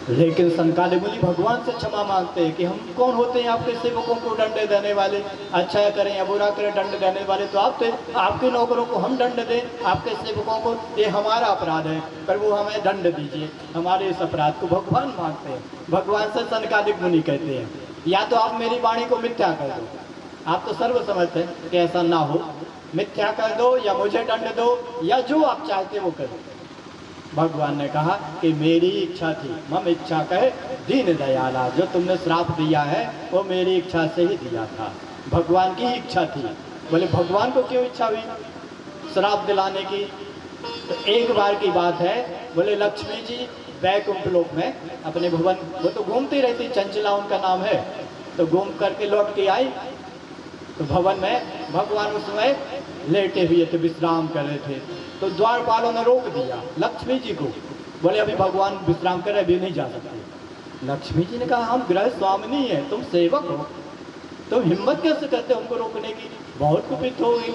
लेकिन सनकादिक मुनि भगवान से क्षमा मांगते हैं कि हम कौन होते हैं आपके सेवकों को दंड देने वाले, अच्छा करें या बुरा करें दंड देने वाले तो आप थे, आपके नौकरों को हम दंड दें, आपके सेवकों को, ये हमारा अपराध है, पर वो हमें दंड दीजिए। हमारे इस अपराध को भगवान मांगते हैं। भगवान से सनकादिक मुनि कहते हैं या तो आप मेरी वाणी को मिथ्या कर दो, आप तो सर्वसमर्थ हैं कि ऐसा ना हो, मिथ्या कर दो या मुझे दंड दो या जो आप चाहते वो करो। भगवान ने कहा कि मेरी इच्छा थी, मम इच्छा कहे दीन दयाला, जो तुमने श्राप दिया है वो मेरी इच्छा से ही दिया था, भगवान की ही इच्छा थी। बोले भगवान को क्यों इच्छा हुई श्राप दिलाने की? तो एक बार की बात है, बोले लक्ष्मी जी बैकुंठ लोक में अपने भवन, वो तो घूमती रहती, चंचला उनका नाम है, तो घूम करके लौट के आई तो भवन में भगवान उस समय लेटे हुए थे, विश्राम कर रहे थे। तो द्वारपालों ने रोक दिया लक्ष्मी जी को, बोले अभी भगवान विश्राम कर रहे, अभी नहीं जा सकते। लक्ष्मी जी ने कहा हम गृह स्वामिनी हैं, तुम सेवक हो, तुम हिम्मत कैसे करते हमको रोकने की? बहुत कुपित हो गई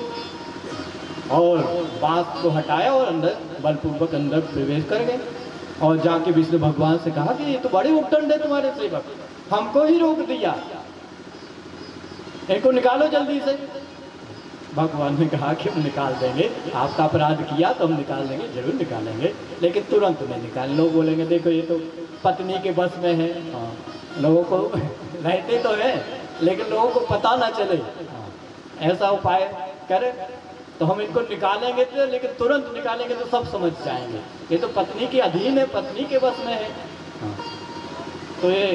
और बात को हटाया और अंदर बलपूर्वक अंदर प्रवेश कर गए और जाके विष्णु भगवान से कहा कि ये तो बड़े उद्दंड है तुम्हारे सेवक, हमको ही रोक दिया, इनको निकालो जल्दी से। भगवान ने कहा कि हम निकाल देंगे, आपका अपराध किया तो हम निकाल देंगे, जरूर निकालेंगे, लेकिन तुरंत नहीं निकाल। लोग बोलेंगे देखो ये तो पत्नी के बस में है, लोगों को रहते तो है लेकिन लोगों को पता ना चले, ऐसा उपाय करें तो हम इनको निकालेंगे तो, लेकिन तुरंत निकालेंगे तो सब समझ जाएंगे ये तो पत्नी के अधीन है, पत्नी के बस में है। तो ये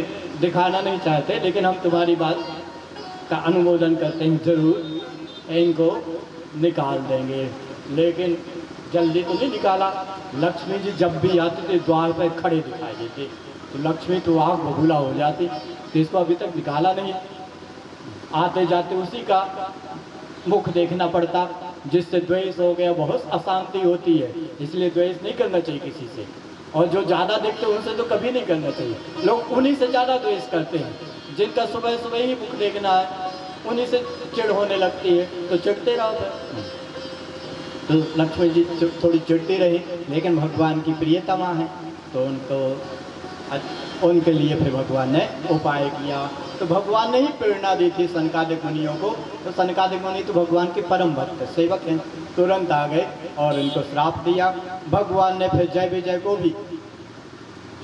दिखाना नहीं चाहते, लेकिन हम तुम्हारी बात का अनुमोदन करते हैं, जरूर इनको निकाल देंगे। लेकिन जल्दी तो नहीं निकाला। लक्ष्मी जी जब भी आती थी द्वार पर खड़े दिखाई देते, तो लक्ष्मी तो आँख बबूला हो जाती, तो इसको अभी तक निकाला नहीं। आते जाते उसी का मुख देखना पड़ता, जिससे द्वेष हो गया, बहुत अशांति होती है, इसलिए द्वेष नहीं करना चाहिए किसी से। और जो ज़्यादा देखते हैं उनसे तो कभी नहीं करना चाहिए। लोग उन्हीं से ज़्यादा द्वेष करते हैं, जिनका सुबह सुबह ही मुख देखना है, उन्हीं से चिढ़ होने लगती है, तो चिढ़ते रहो। तो लक्ष्मी जी थोड़ी चिढ़ती रही, लेकिन भगवान की प्रियतमा है तो उनके लिए फिर भगवान ने उपाय किया। तो भगवान ने ही प्रेरणा दी थी सनकादिक मुनियों को, तो सनकादिक मुनि तो भगवान के परम भक्त सेवक हैं, तुरंत आ गए और उनको श्राप दिया। भगवान ने फिर जय विजय को भी,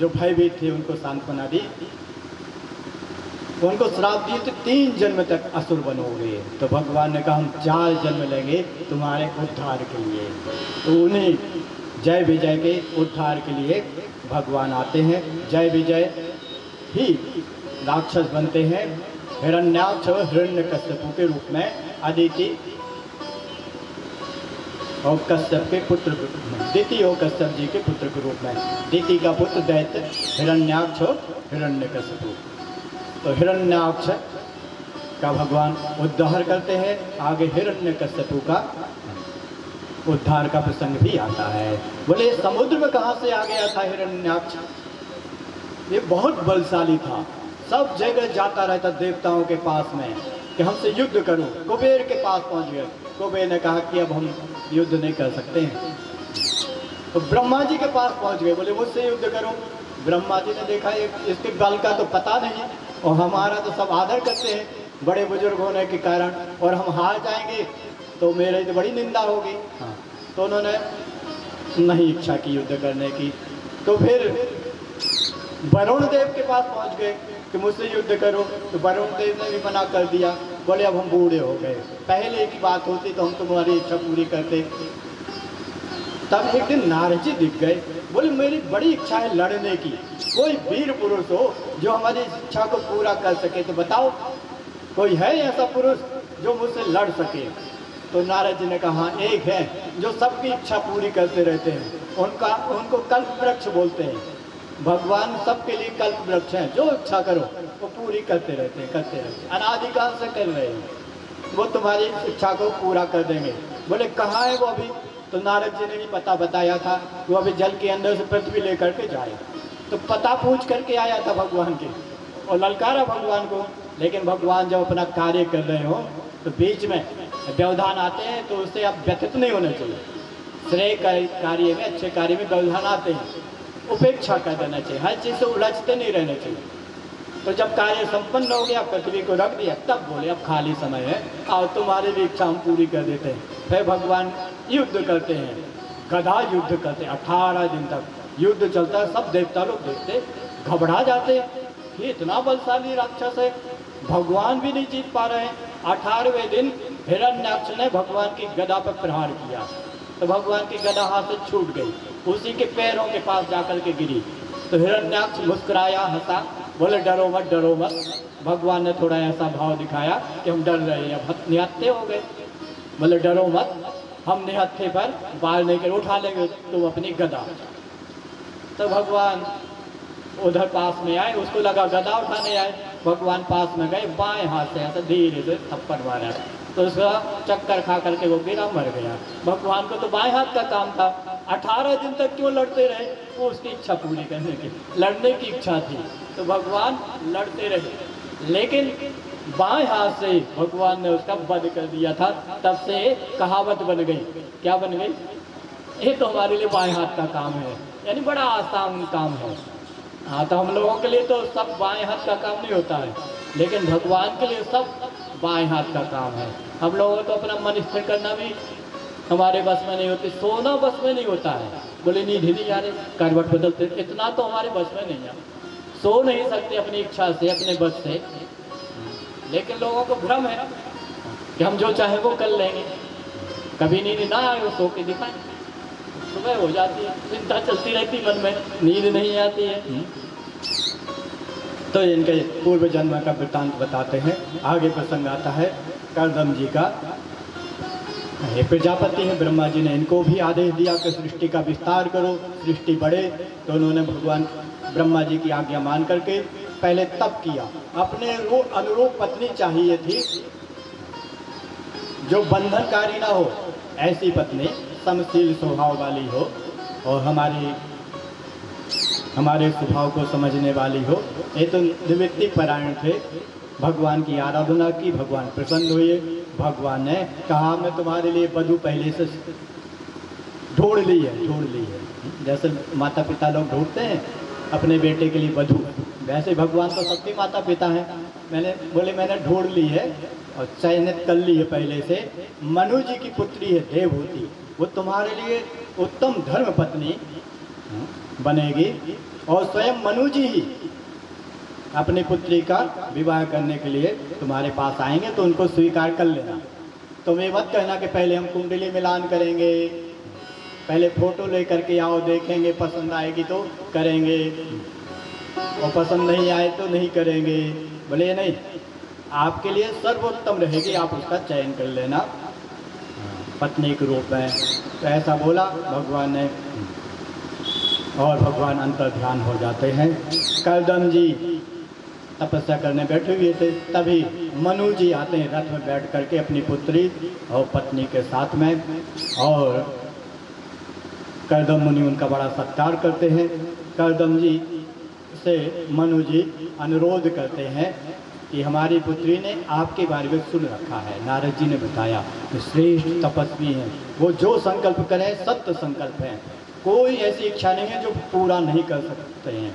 जो भयभीत थे, उनको सांत्वना दी, उनको श्राप दिए तो 3 जन्म तक असुर बनोगे। तो भगवान ने कहा हम 4 जन्म लेंगे तुम्हारे उद्धार के लिए। तो उन्हीं जय विजय के उद्धार के लिए भगवान आते हैं। जय विजय ही राक्षस बनते हैं, हिरण्याक्ष हिरण्यकश्यप के रूप में अदिति और कश्यप के पुत्र दिति और कश्यप जी के पुत्र के रूप में। दिति का पुत्र दैत्य हिरण्याक्ष और हिरण्यकशिपु। तो हिरण्याक्ष का भगवान उद्धार करते हैं। आगे हिरण्यकशिपु का उद्धार का प्रसंग भी आता है। बोले समुद्र में कहाँ से आ गया था हिरण्याक्ष? ये बहुत बलशाली था, सब जगह जाता रहता देवताओं के पास में कि हमसे युद्ध करो। कुबेर के पास पहुंच गए। कुबेर ने कहा कि अब हम युद्ध नहीं कर सकते हैं। तो ब्रह्मा जी के पास पहुंच गए, बोले मुझसे युद्ध करो। ब्रह्मा जी ने देखा इसके बल का तो पता नहीं और हमारा तो सब आदर करते हैं बड़े बुजुर्ग होने के कारण, और हम हार जाएंगे तो मेरे तो बड़ी निंदा होगी। हाँ, तो उन्होंने नहीं इच्छा की युद्ध करने की। तो फिर वरुण देव के पास पहुंच गए कि मुझसे युद्ध करो। तो वरुण देव ने भी मना कर दिया, बोले अब हम बूढ़े हो गए, पहले की बात होती तो हम तुम्हारी इच्छा पूरी करते। तब एक दिन नारद जी दिख गए, बोले मेरी बड़ी इच्छा है लड़ने की, कोई वीर पुरुष हो जो हमारी इच्छा को पूरा कर सके तो बताओ, कोई है ऐसा पुरुष जो मुझसे लड़ सके? तो नारद जी ने कहा एक है जो सबकी इच्छा पूरी करते रहते हैं, उनको कल्प वृक्ष बोलते हैं। भगवान सबके लिए कल्प वृक्ष हैं, जो इच्छा करो वो पूरी करते रहते हैं, अनादिकाल से कर रहे हैं, वो तुम्हारी इच्छा को पूरा कर देंगे। बोले कहाँ है वो अभी? तो नारद जी ने भी पता बताया था, वो अभी जल के अंदर से पृथ्वी लेकर के जाए। तो पता पूछ करके आया था भगवान के और ललकारा भगवान को। लेकिन भगवान जब अपना कार्य कर रहे हो तो बीच में व्यवधान आते हैं, तो उससे आप व्यथित नहीं होना चाहिए। श्रेय कार्य में, अच्छे कार्य में व्यवधान आते हैं, उपेक्षा कर देना चाहिए, हर चीज़ से उलझते नहीं रहना चाहिए। तो जब कार्य संपन्न हो गया, पृथ्वी को रख दिया, तब बोले अब खाली समय है, आओ तुम्हारी भी इच्छा हम पूरी कर देते हैं। फिर भगवान युद्ध करते हैं, गदा युद्ध करते हैं। 18 दिन तक युद्ध चलता है। सब देवता लोग देखते घबरा जाते हैं कि इतना बलशाली राक्षस है, भगवान भी नहीं जीत पा रहे हैं। 18वें दिन हिरण्याक्ष ने भगवान की गदा पर प्रहार किया, तो भगवान की गदा हाथ से छूट गई, उसी के पैरों के पास जाकर के गिरी। तो हिरण्याक्ष मुस्कुराया, हंसा, बोले डरो मत, डरो मत। भगवान ने थोड़ा ऐसा भाव दिखाया कि हम डर रहे हैं, अब निहत्थे हो गए। बोले डरो मत, हम निहत्थे पर बाल लेकर उठा लेंगे तुम अपनी गदा। तो भगवान उधर पास में आए, उसको लगा गदा उठाने आए, भगवान पास में गए, बाएं हाथ से ऐसा धीरे से थप्पड़ मारा, तो उसका चक्कर खा करके वो गिरा, मर गया। भगवान को तो बाएं हाथ का काम था, 18 दिन तक क्यों लड़ते रहे? वो उसकी इच्छा पूरी करने की, लड़ने की इच्छा थी, तो भगवान लड़ते रहे। लेकिन बाएं हाथ से भगवान ने उसका वध कर दिया था। तब से कहावत बन गई, क्या बन गई? ये तो हमारे लिए बाएं हाथ का काम है, यानी बड़ा आसान काम है। हाँ, तो हम लोगों के लिए तो सब बाएं हाथ का काम नहीं होता है, लेकिन भगवान के लिए सब बाएं हाथ का काम है। हम लोगों को तो अपना मन स्थिर करना भी हमारे बस में नहीं होती, सोना बस में नहीं होता है। बोले नींद ही नहीं आ रही, करवट बदलते, इतना तो हमारे बस में नहीं है, सो नहीं सकते अपनी इच्छा से, अपने बस से। लेकिन लोगों को भ्रम है कि हम जो चाहे वो कर लेंगे, कभी नींद ना आए वो सो के दिखाएं, सुबह हो जाती है, चिंता चलती रहती मन में, नींद नहीं आती है। तो इनके पूर्व जन्म का वृत्तांत बताते हैं। आगे प्रसंग आता है कर्दम जी का। ये प्रजापति है, ब्रह्मा जी ने इनको भी आदेश दिया कि सृष्टि का विस्तार करो, सृष्टि बढ़े। तो उन्होंने भगवान ब्रह्मा जी की आज्ञा मान करके पहले तप किया। अपने अनुरूप पत्नी चाहिए थी जो बंधनकारी ना हो, ऐसी पत्नी समशील स्वभाव वाली हो और हमारे स्वभाव को समझने वाली हो। ये तो निवृत्ति परायण थे, भगवान की आराधना की, भगवान प्रसन्न हुए। भगवान ने कहा मैं तुम्हारे लिए वधू पहले से ढूंढ ली है। जैसे माता पिता लोग ढूंढते हैं अपने बेटे के लिए वधू, वैसे भगवान तो सबके माता पिता हैं। मैंने ढूंढ ली है और चयनित कर ली है पहले से। मनु जी की पुत्री है देवहूति, वो तुम्हारे लिए उत्तम धर्म पत्नी बनेगी और स्वयं मनु जी ही अपनी पुत्री का विवाह करने के लिए तुम्हारे पास आएंगे, तो उनको स्वीकार कर लेना। तुम ये मत कहना कि पहले हम कुंडली मिलान करेंगे, पहले फोटो लेकर के आओ, देखेंगे, पसंद आएगी तो करेंगे और पसंद नहीं आए तो नहीं करेंगे। बोले नहीं, आपके लिए सर्वोत्तम रहेगी, आप उसका चयन कर लेना। पत्नी के रूप में। तो ऐसा बोला भगवान ने और भगवान अंतर ध्यान हो जाते हैं। कर्दम जी तपस्या करने बैठे हुए थे, तभी मनु जी आते हैं रथ में बैठ करके अपनी पुत्री और पत्नी के साथ में, और कर्दम मुनि उनका बड़ा सत्कार करते हैं। कर्दम जी से मनु जी अनुरोध करते हैं कि हमारी पुत्री ने आपके बारे में सुन रखा है, नारद जी ने बताया कि श्रेष्ठ तपस्वी हैं, वो जो संकल्प करें सत्य संकल्प है, कोई ऐसी इच्छा नहीं है जो पूरा नहीं कर सकते हैं।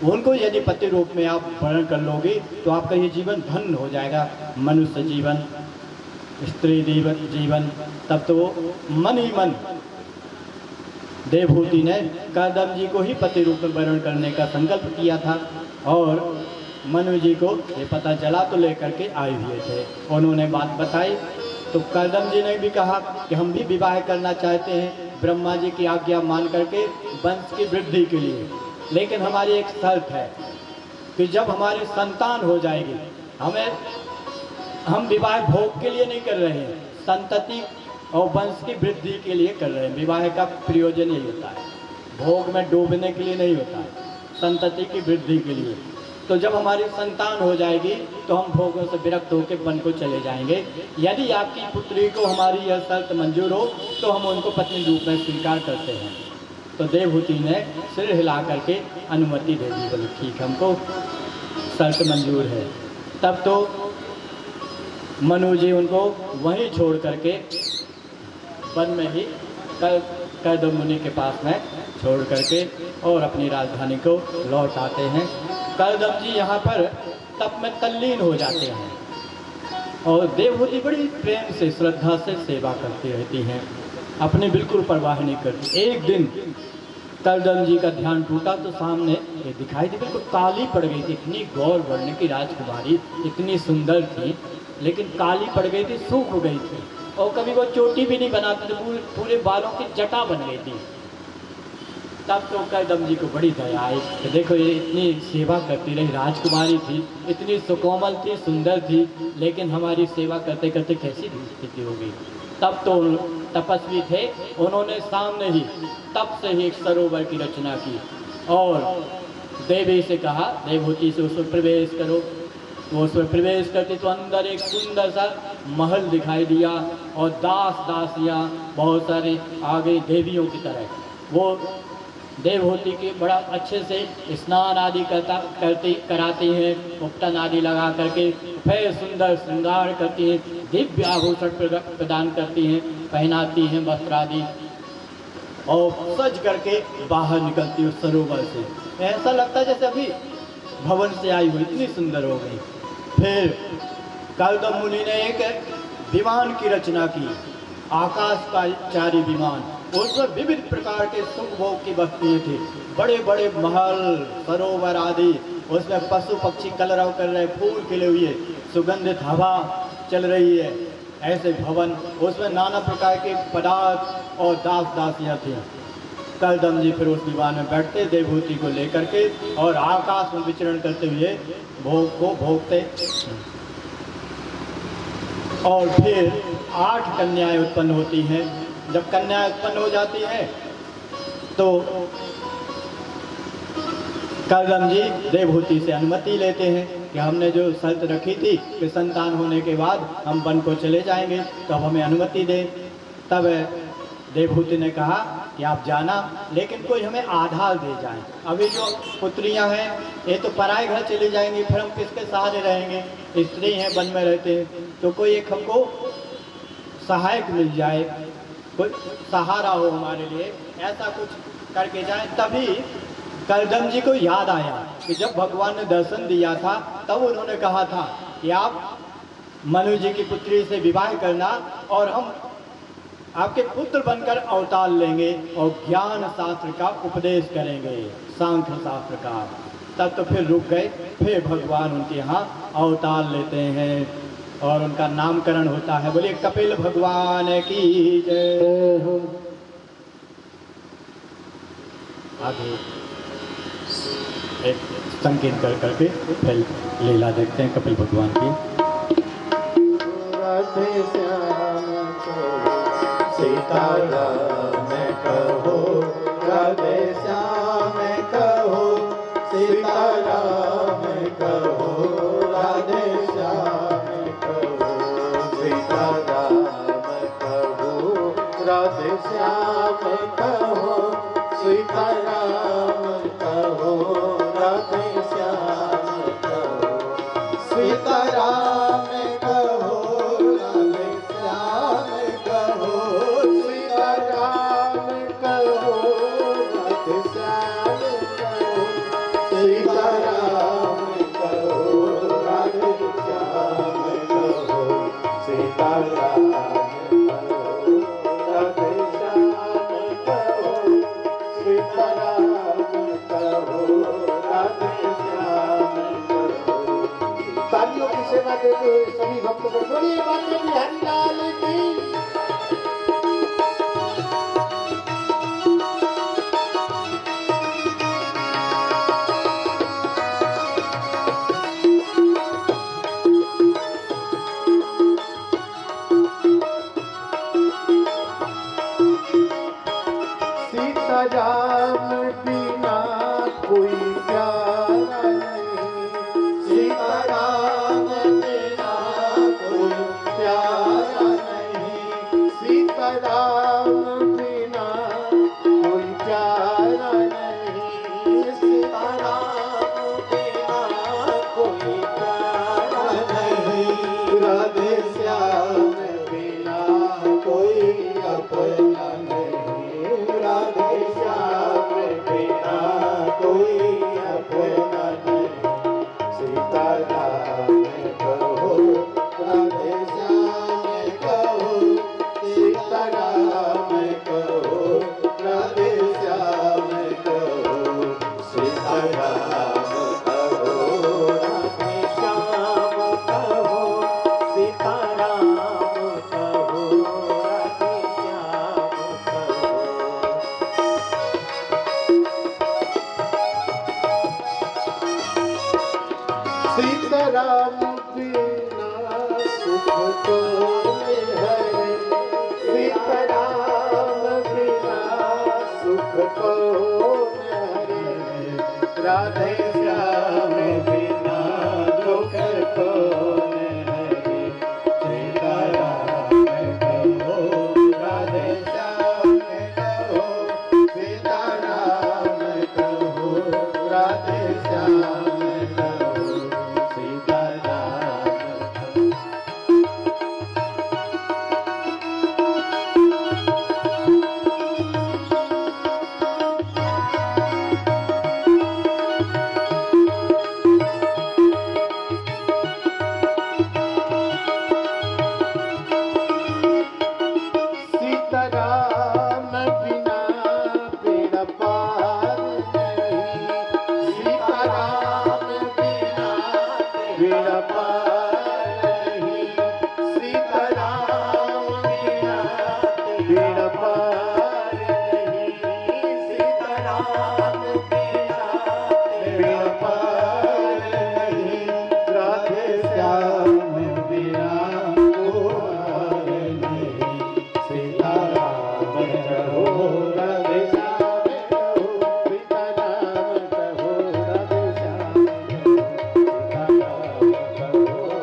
उनको यदि पति रूप में आप वर्ण कर लोगे तो आपका ये जीवन धन्य हो जाएगा, मनुष्य जीवन, स्त्री जीवन। तब तो मन ही मन देवहूति ने कर्दम जी को ही पति रूप में वर्ण करने का संकल्प किया था, और मनु जी को ये पता चला तो लेकर के आए हुए थे। उन्होंने बात बताई तो कर्दम जी ने भी कहा कि हम भी विवाह करना चाहते हैं ब्रह्मा जी की आज्ञा मान करके वंश की वृद्धि के लिए, लेकिन हमारी एक शर्त है कि जब हमारी संतान हो जाएगी, हम विवाह भोग के लिए नहीं कर रहे हैं, संतति और वंश की वृद्धि के लिए कर रहे हैं। विवाह का प्रयोजन यही होता है, भोग में डूबने के लिए नहीं होता है, संतति की वृद्धि के लिए। तो जब हमारी संतान हो जाएगी तो हम भोगों से विरक्त होकर वन को चले जाएंगे। यदि आपकी पुत्री को हमारी यह शर्त मंजूर हो तो हम उनको पत्नी रूप में स्वीकार करते हैं। तो देवहूति ने सिर हिला करके अनुमति दे दी, बोले ठीक हमको शर्त मंजूर है। तब तो मनु जी उनको वहीं छोड़ करके वन में ही कर्दम मुनि के पास में छोड़ करके और अपनी राजधानी को लौट आते हैं। कर्दम जी यहाँ पर तप में तल्लीन हो जाते हैं और देवहूति बड़ी प्रेम से श्रद्धा से सेवा करती रहती हैं, अपनी बिल्कुल परवाह नहीं करती। एक दिन कर्दम जी का ध्यान टूटा तो सामने ये दिखाई दी, बिल्कुल काली पड़ गई थी, इतनी गौर वर्ण की राजकुमारी, इतनी सुंदर थी, लेकिन काली पड़ गई थी, सूख गई थी, और कभी वो चोटी भी नहीं बनाते थे, पूरे बालों की जटा बन गई थी। तब तो कर्दम जी को बड़ी दया आई कि देखो ये इतनी सेवा करती रही, राजकुमारी थी, इतनी सुकोमल थी, सुंदर थी, लेकिन हमारी सेवा करते करते कैसी स्थिति हो गई। तब तो तपस्वी थे, उन्होंने सामने ही तप से ही एक सरोवर की रचना की और देवी से कहा, देवहूति से उसमें प्रवेश करो। तो उसमें प्रवेश करते तो अंदर एक सुंदर सा महल दिखाई दिया और दास दासियाँ बहुत सारे आगे देवियों की तरह, वो देवहूति के बड़ा अच्छे से स्नान आदि कराती हैं, उपटन आदि लगा करके, फिर सुंदर श्रृंगार करती हैं, दिव्य आभूषण प्रदान करती हैं, पहनाती हैं वस्त्र आदि, और सज करके बाहर निकलती उस सरोवर से। ऐसा लगता है जैसे अभी भवन से आई हुई, इतनी सुंदर हो गई। फिर कर्दम मुनि ने एक विमान की रचना की, आकाशचारी विमान, उसमें विविध प्रकार के सुख भोग की वस्तुएं थी, बड़े बड़े महल, सरोवर आदि, उसमें पशु पक्षी कलरव कर रहे, फूल खिले हुए, सुगंधित हवा चल रही है, ऐसे भवन, उसमें नाना प्रकार के पदार्थ और दास दासियाँ थीं। कर्दम जी फिर उस विमान में बैठते देवहूति को लेकर के और आकाश में विचरण करते हुए भोग को भोगते, और फिर 8 कन्याएं उत्पन्न होती हैं। जब कन्याएं उत्पन्न हो जाती हैं तो कर्दम जी देवहूति से अनुमति लेते हैं कि हमने जो शर्त रखी थी कि संतान होने के बाद हम वन को चले जाएंगे, तो अब हमें अनुमति दें। तब देवहूति ने कहा कि आप जाना, लेकिन कोई हमें आधार दे जाए। अभी जो पुत्रियां हैं ये तो पराए घर चली जाएंगी, फिर हम किसके सहारे रहेंगे, स्त्री हैं, वन में रहते हैं, तो कोई एक हमको सहायक मिल जाए, कोई सहारा हो हमारे लिए, ऐसा कुछ करके जाए। तभी कर्दम जी को याद आया कि जब भगवान ने दर्शन दिया था तब उन्होंने कहा था कि आप मनु जी की पुत्री से विवाह करना और हम आपके पुत्र बनकर अवतार लेंगे और ज्ञान शास्त्र का उपदेश करेंगे, सांख्य शास्त्र का। तब तो फिर रुक गए, फिर भगवान उनके यहाँ अवतार लेते हैं और उनका नामकरण होता है। बोलिए कपिल भगवान की जय हो। आगे एक संकेत कर करके फिर लीला देखते हैं कपिल भगवान की। राधे श्याम को सीताराम कहो, राधे श्याम कहो, सीताराम कहो, राधे श्याम कहो, सीताराम कहो, राधे श्याम कहो, सीताराम कहो, राधे श्याम कहो, सीताराम कहो, राधे श्याम कहो, सीताराम कहो, राधे श्याम कहो, सीताराम कहो, राधे श्याम कहो, सीताराम कहो, राधे श्याम कहो, सीताराम कहो, राधे श्याम कहो। तालियों की सेवा देते हुए सभी भक्तों को बोलिए बाबा बिहारी लाल की। सीताराम बिना कोई प्यारा नहीं, सीताराम बिना कोई प्यारा नहीं, सीताराम बिना कोई प्यारा नहीं, सीताराम बिना कोई प्यारा नहीं, राधे श्याम बिना कोई अपना नहीं, राधे श्याम बिना कोई अपना नहीं, सीताराम कहो, राधे श्याम कहो, सीताराम कहो, राधे श्याम कहो, सीताराम कहो, राधे श्याम कहो, सीताराम कहो, राधे श्याम कहो। सीताराम बिना सुख कोई है, सीताराम बिना सुख कोई है, राधे श्याम बिना दुख कोई है, सीताराम कहो, राधे श्याम कहो, सीताराम कहो, राधे श्याम कहो, सीताराम कहो। सीताराम बिना बेड़ा पार नहीं, सीताराम बिना बेड़ा पार नहीं, सीताराम बिना बेड़ा पार नहीं, सीताराम बिना बेड़ा पार नहीं, राधे श्याम बिना कोई नहीं, सीताराम कहो, राधे श्याम कहो, सीताराम कहो, राधे श्याम कहो, सीताराम कहो,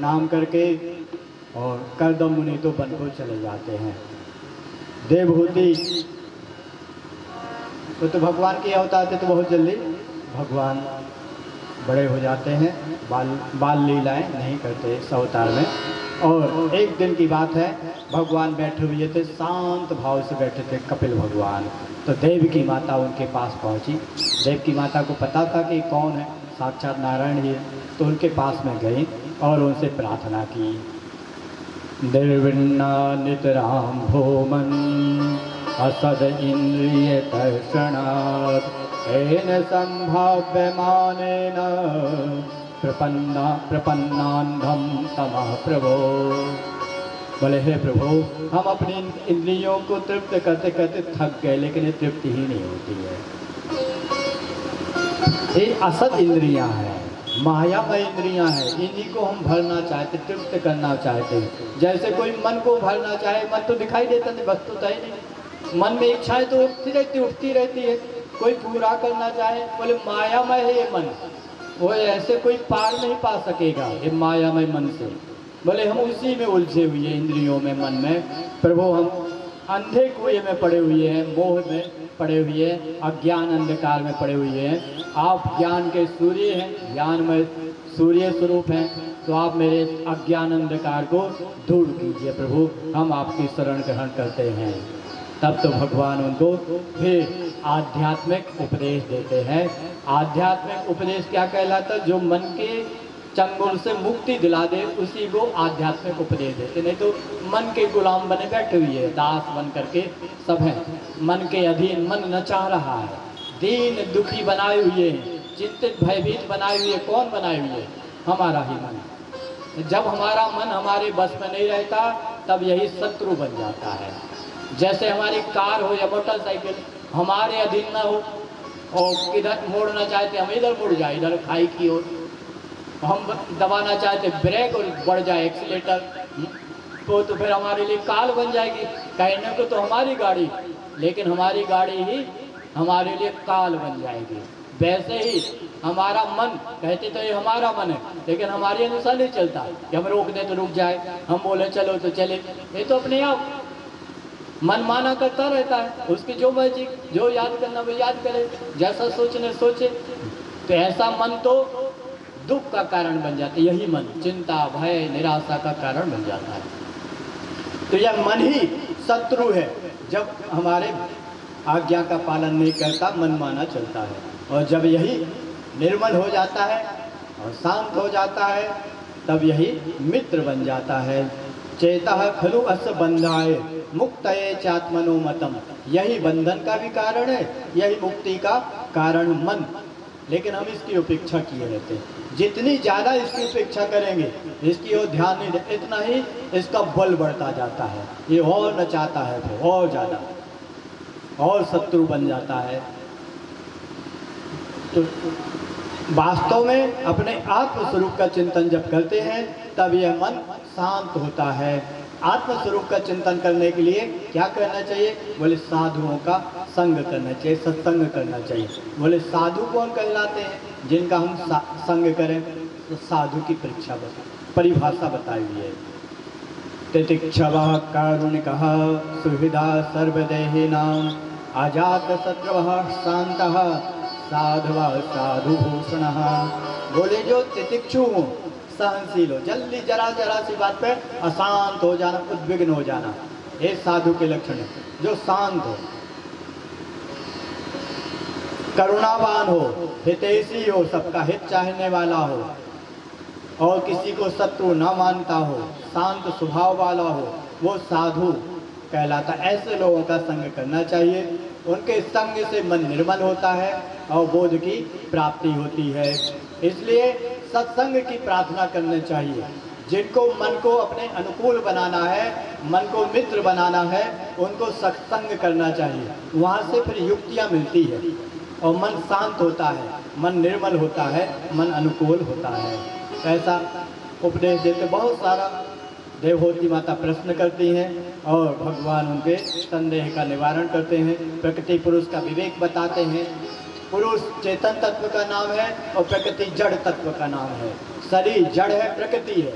प्रणाम करके और कर्दम मुनि तो वन को चले जाते हैं। देवहूति तो भगवान के अवतार थे, तो बहुत जल्दी भगवान बड़े हो जाते हैं, बाल लीलाएं नहीं करते इस अवतार में। और एक दिन की बात है, भगवान बैठे हुए थे, शांत भाव से बैठे थे कपिल भगवान। तो देव की माता उनके पास पहुंची। देव की माता को पता था कि कौन है, साक्षात नारायण ही है, तो उनके पास में गई और उनसे प्रार्थना की। निर्विण्णा नितराम भूमन असद इंद्रिय कर्षणात् येन संभाव्यमानेन प्रपन्नान्धम तमः प्रभो। बोले हे प्रभु, हम अपनी इंद्रियों को तृप्त करते करते थक गए, लेकिन ये तृप्ति ही नहीं होती है। ये असद इंद्रियां हैं, मायामय इंद्रियां हैं, इन्हीं को हम भरना चाहते, तृप्त करना चाहते हैं। जैसे कोई मन को भरना चाहे, मन तो दिखाई देता नहीं, वस्तु तो है नहीं, मन में इच्छाएं तो उठती रहती है। कोई पूरा करना चाहे, बोले मायामय है ये मन, वो ऐसे कोई पार नहीं पा सकेगा ये मायामय मन से। बोले हम उसी में उलझे हुए हैं, इंद्रियों में, मन में। प्रभु हम अंधे कुएं में पड़े हुए हैं, मोह में पड़े हुए हैं, अज्ञान अंधकार में पड़े हुए हैं। आप ज्ञान के सूर्य हैं, ज्ञान में सूर्य स्वरूप हैं, तो आप मेरे अज्ञान अंधकार को दूर कीजिए प्रभु, हम आपकी शरण ग्रहण करते हैं। तब तो भगवान उनको फिर आध्यात्मिक उपदेश देते हैं। आध्यात्मिक उपदेश क्या कहलाता है? जो मन के चंगुल से मुक्ति दिला दे, उसी को आध्यात्मिक उपदेश देते। नहीं तो मन के गुलाम बने बैठे हुए हैं, दास बन करके सब हैं, मन के अधीन मन नचा रहा है, दीन दुखी बनाए हुए हैं, चिंतित भयभीत बनाए हुए। कौन बनाए हुए? हमारा ही मन। जब हमारा मन हमारे बस में नहीं रहता, तब यही शत्रु बन जाता है। जैसे हमारी कार हो या मोटरसाइकिल हमारे अधीन ना हो, और इधर मोड़ना चाहते हम इधर मुड़ जाए, इधर खाई की ओर, हम दबाना चाहते ब्रेक और बढ़ जाए एक्सीलेटर, तो फिर हमारे लिए काल बन जाएगी। कहने को तो हमारी गाड़ी, लेकिन हमारी गाड़ी ही हमारे लिए काल बन जाएगी। वैसे ही हमारा मन, कहते तो ये हमारा मन है, लेकिन हमारे अनुसार नहीं चलता कि हम रोक दें तो रुक जाए, हम बोले चलो तो चले। ये तो अपने आप मन माना करता रहता है, उसकी जो मर्जी, जो याद करना वो याद करे, जैसा सोचने सोचे। तो ऐसा मन तो दुख का कारण बन जाता है। यही मन चिंता भय निराशा का कारण बन जाता है। तो यह मन ही शत्रु है। जब हमारे आज्ञा का पालन नहीं करता, मनमाना चलता है, और जब यही निर्मल हो जाता है और शांत हो जाता है, तब यही मित्र बन जाता है। चेतः खलु अस बंधाय मुक्तये चात्मनो मतम। यही बंधन का भी कारण है, यही मुक्ति का कारण मन। लेकिन हम इसकी उपेक्षा किए रहते हैं। जितनी ज़्यादा इसकी उपेक्षा करेंगे, इसकी ओर ध्यान नहीं देते, इतना ही इसका बल बढ़ता जाता है। ये और नचाता है, तो और ज़्यादा और शत्रु बन जाता है। तो वास्तव में अपने आत्मस्वरूप का चिंतन जब करते हैं, तब यह मन शांत होता है। आत्मस्वरूप का चिंतन करने के लिए क्या करना चाहिए? बोले साधुओं का संग करना चाहिए, सत्संग करना चाहिए। बोले साधु कौन कहलाते हैं? जिनका हम संग करें। तो साधु की परिभाषा बताई हुई है। तितिक्षवः कारुणिकः सुहृदा सर्वदेहिनां अजात शत्रुवः शान्तः साधुवः साधुभूषणः। बोले जो तितिक्षु हो, सहनशील हो, जल्दी जरा सी बात पे अशांत हो जाना, उद्विग्न हो जाना, ये साधु के लक्षण है। जो शांत हो, करुणावान हो, हितैषी हो, सबका हित चाहने वाला हो, और किसी को शत्रु ना मानता हो, शांत स्वभाव वाला हो, वो साधु कहलाता। ऐसे लोगों का संग करना चाहिए। उनके संग से मन निर्मल होता है और बोध की प्राप्ति होती है। इसलिए सत्संग की प्रार्थना करनी चाहिए। जिनको मन को अपने अनुकूल बनाना है, मन को मित्र बनाना है, उनको सत्संग करना चाहिए। वहाँ से फिर युक्तियाँ मिलती है और मन शांत होता है, मन निर्मल होता है, मन अनुकूल होता है। ऐसा उपदेश देते। बहुत सारा देवहूति माता प्रश्न करती हैं और भगवान उनके संदेह का निवारण करते हैं। प्रकृति पुरुष का विवेक बताते हैं। पुरुष चेतन तत्व का नाम है और प्रकृति जड़ तत्व का नाम है। शरीर जड़ है, प्रकृति है,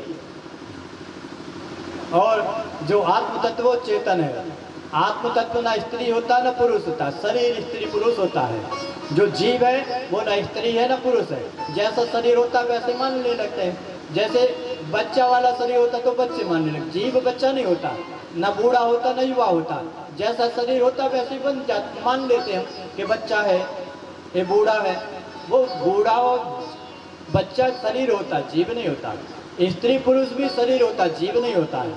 और जो आत्म तत्व वो चेतन है। आत्म तत्व ना स्त्री होता ना पुरुष होता, शरीर स्त्री पुरुष होता है। जो जीव है वो ना स्त्री है ना पुरुष है। जैसा शरीर होता है वैसे मानने लगते हैं। जैसे बच्चा वाला शरीर होता तो बच्चे मानने लगते, जीव बच्चा नहीं होता, ना बूढ़ा होता ना युवा होता। जैसा शरीर होता वैसे ही बन जाता, मान लेते हैं कि बच्चा है, ये बूढ़ा है। वो बूढ़ा और बच्चा शरीर होता, जीव नहीं होता। स्त्री पुरुष भी शरीर होता, जीव नहीं होता है।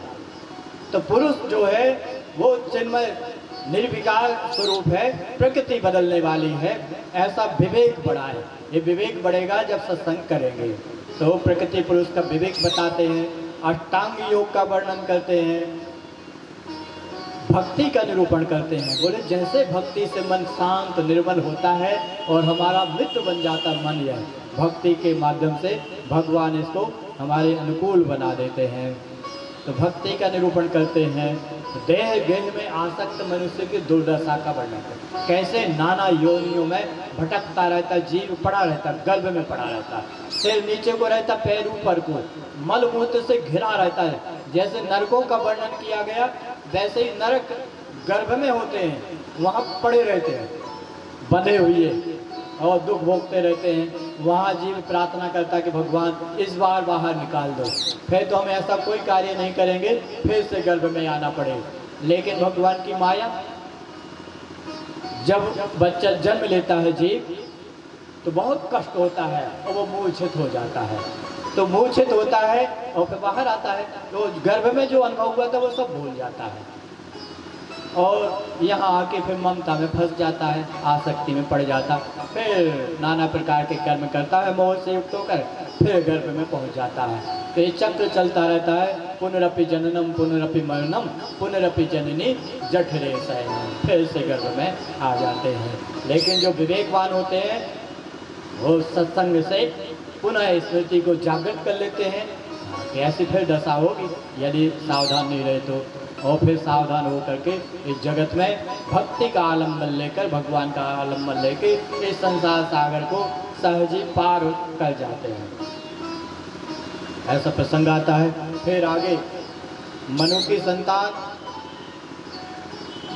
तो पुरुष जो है वो चिन्मय निर्विकार स्वरूप है, प्रकृति बदलने वाली है। ऐसा विवेक बढ़ा है। ये विवेक बढ़ेगा जब सत्संग करेंगे। तो प्रकृति पुरुष का विवेक बताते हैं, अष्टांग योग का वर्णन करते हैं, भक्ति का निरूपण करते हैं। बोले जैसे भक्ति से मन शांत निर्मल होता है और हमारा मित्र बन जाता मन, यह भक्ति के माध्यम से भगवान इसको हमारे अनुकूल बना देते हैं। तो भक्ति का निरूपण करते हैं। देह गेह में आसक्त मनुष्य की दुर्दशा का वर्णन करते, कैसे नाना योनियों में भटकता रहता, जीव पड़ा रहता, गर्भ में पड़ा रहता, सिर नीचे को रहता, पैर ऊपर को, मल मूत्र से घिरा रहता है। जैसे नरकों का वर्णन किया गया वैसे ही नरक गर्भ में होते हैं, वहाँ पड़े रहते हैं बंधे हुए और दुख भोगते रहते हैं। वहाँ जीव प्रार्थना करता कि भगवान इस बार बाहर निकाल दो, फिर तो हम ऐसा कोई कार्य नहीं करेंगे, फिर से गर्भ में आना पड़े। लेकिन भगवान की माया, जब बच्चा जन्म लेता है जीव तो बहुत कष्ट होता है और वो मूर्छित हो जाता है। तो मूर्छित होता है और फिर बाहर आता है, तो गर्भ में जो अनुभव हुआ था वो सब भूल जाता है और यहाँ आके फिर ममता में फंस जाता है, आसक्ति में पड़ जाता, फिर नाना प्रकार के कर्म करता है मोह से युक्त होकर, फिर गर्भ में पहुँच जाता है। तो ये चक्र चलता रहता है, पुनरपि जननम पुनरपि मरणम पुनरपि जननी जठरे शयनम, फिर से गर्भ में आ जाते हैं। लेकिन जो विवेकवान होते हैं वो सत्संग से पुनः स्मृति को जागृत कर लेते हैं कि ऐसी फिर दशा होगी यदि सावधान नहीं रहे तो। और फिर सावधान हो करके इस जगत में भक्ति का आलम्बन लेकर, भगवान का आलम्बन लेकर इस संसार सागर को सहज ही पार कर जाते हैं। ऐसा प्रसंग आता है। फिर आगे मनु की संतान,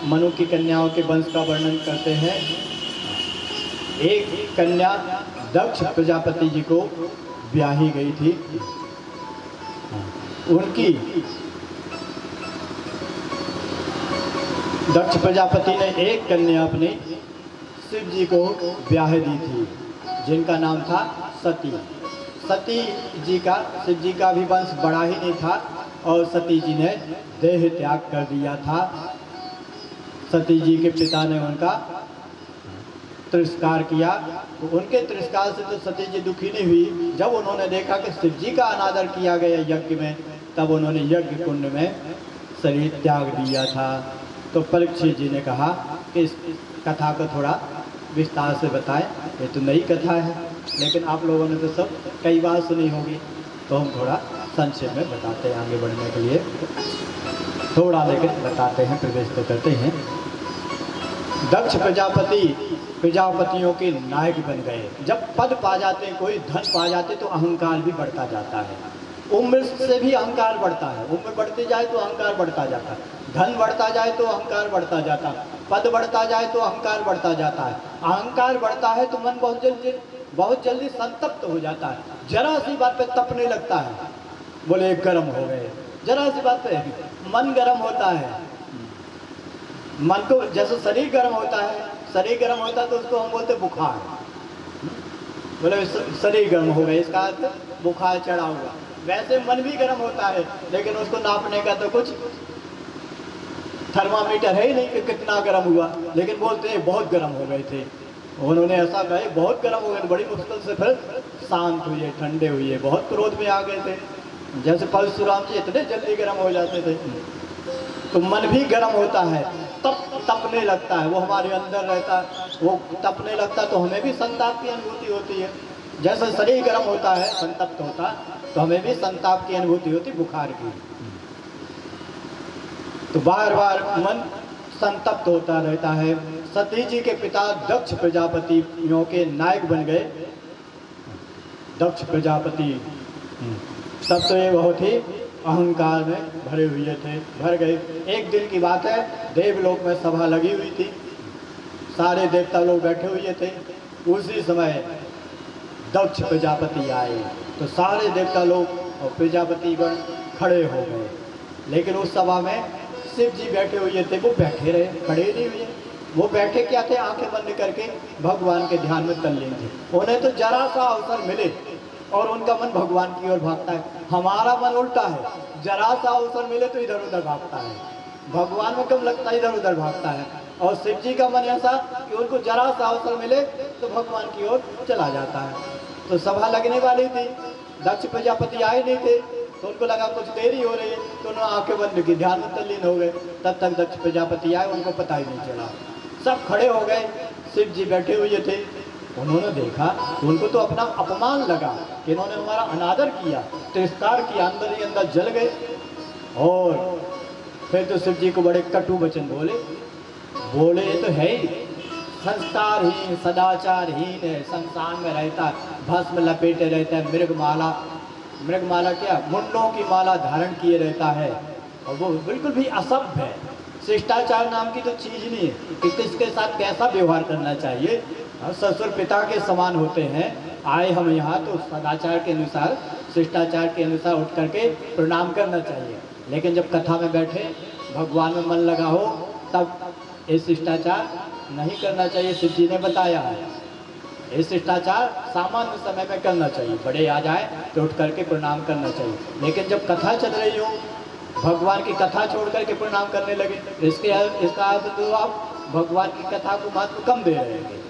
मनु की कन्याओं के वंश का वर्णन करते हैं। एक कन्या दक्ष प्रजापति जी को ब्याही गई थी। उनकी दक्ष प्रजापति ने एक कन्या अपनी शिव जी को ब्याह दी थी, जिनका नाम था सती। सती जी का, शिव जी का भी वंश बड़ा ही नहीं था और सती जी ने देह त्याग कर दिया था। सती जी के पिता ने उनका तिरस्कार किया, तो उनके तिरस्कार से तो सती जी दुखी नहीं हुई। जब उन्होंने देखा कि शिव जी का अनादर किया गया यज्ञ में, तब उन्होंने यज्ञ कुंड में शरीर त्याग दिया था। तो परीक्षित जी ने कहा कि इस कथा को थोड़ा विस्तार से बताएं, ये तो नई कथा है, लेकिन आप लोगों ने तो सब कई बार सुनी होगी, तो हम थोड़ा संक्षेप में बताते हैं आगे बढ़ने के लिए, थोड़ा लेकिन बताते हैं, प्रवेश तो करते हैं। दक्ष प्रजापति प्रजापतियों के नायक बन गए। जब पद पा जाते, कोई धन पा जाते तो अहंकार भी बढ़ता जाता है। उम्र से भी अहंकार बढ़ता है, उम्र बढ़ती जाए तो अहंकार बढ़ता जाता है, धन बढ़ता जाए तो अहंकार बढ़ता जाता है, पद बढ़ता जाए तो अहंकार बढ़ता जाता है। अहंकार बढ़ता है तो मन बहुत जल्दी संतप्त हो जाता है, जरा सी बात पे तपने लगता है। बोले गर्म हो गए, जरा सी बात पे मन गर्म होता है। मन को जैसे शरीर गर्म होता है, शरीर गर्म होता है तो उसको हम बोलते बुखार। बोले शरीर गर्म हो गया, इसका अर्थ बुखार चढ़ा हुआ। वैसे मन भी गर्म होता है, लेकिन उसको नापने का तो कुछ थर्मामीटर है ही नहीं कि कितना गर्म हुआ, लेकिन बोलते हैं बहुत गर्म हो गए थे। उन्होंने ऐसा कहे बहुत गर्म हो गए, बड़ी मुश्किल से फिर शांत हुए, ठंडे हुए, बहुत क्रोध में आ गए थे। जैसे परशुराम जी इतने जल्दी गर्म हो जाते थे। तो मन भी गर्म होता है, तपने लगता है, वो हमारे अंदर रहता है, वो तपने लगता है तो हमें भी संताप की अनुभूति होती है। जैसे शरीर गर्म होता है, संतप्त होता, तो हमें भी संताप की अनुभूति होती, बुखार की। तो बार बार मन संतप्त होता रहता है। सती जी के पिता दक्ष प्रजापतियों के नायक बन गए। दक्ष प्रजापति तब तो ये बहुत ही अहंकार में भरे हुए थे, भर गए। एक दिन की बात है, देवलोक में सभा लगी हुई थी, सारे देवता लोग बैठे हुए थे। उसी समय दक्ष प्रजापति आए, तो सारे देवता लोग और प्रजापति गण खड़े हो गए। लेकिन उस सभा में शिव जी बैठे हुए थे, वो बैठे रहे, खड़े नहीं हुए। वो बैठे क्या थे, आंखें बंद करके भगवान के ध्यान में तल्लीन थे। उन्हें तो जरा सा अवसर मिले और उनका मन भगवान की ओर भागता है। हमारा मन उल्टा है, जरा सा अवसर मिले तो इधर उधर भागता है, भगवान में कम लगता है, इधर उधर भागता है। और शिव जी का मन ऐसा कि उनको जरा सा अवसर मिले तो भगवान की ओर चला जाता है। तो सभा लगने वाली थी, दक्ष प्रजापति आए नहीं थे, तो उनको लगा कुछ देरी हो रही है, तो उन्होंने आंखें बंद की, ध्यान में तल्लीन हो गए। तब तक दक्ष प्रजापति आए, उनको पता ही नहीं चला। सब खड़े हो गए, शिव जी बैठे हुए थे। उन्होंने देखा तो उनको तो अपना अपमान लगा कि इन्होंने हमारा अनादर किया, तिरस्कार किया, अंदर ही अंदर जल गए। और फिर तो शिव जी को बड़े कटु वचन बोले ये तो है ही संस्कारहीन, सदाचारहीन है, संसार में रहता है, भस्म लपेटे रहता है, मृगमाला क्या, मुंडों की माला धारण किए रहता है, और वो बिल्कुल भी असभ्य है। शिष्टाचार नाम की तो चीज़ नहीं है कि किसके साथ कैसा व्यवहार करना चाहिए। ससुर पिता के समान होते हैं। आए हम यहाँ तो सदाचार के अनुसार, शिष्टाचार के अनुसार उठ करके प्रणाम करना चाहिए। लेकिन जब कथा में बैठे, भगवान में मन लगा हो, तब ये शिष्टाचार नहीं करना चाहिए। शिव जी ने बताया है, ये शिष्टाचार सामान्य समय में करना चाहिए, बड़े आ जाए तो उठ करके प्रणाम करना चाहिए। लेकिन जब कथा चल रही हो, भगवान की कथा छोड़ करके प्रणाम करने लगे, इसका अर्थ तो आप भगवान की कथा को महत्व कम दे रहे हैं,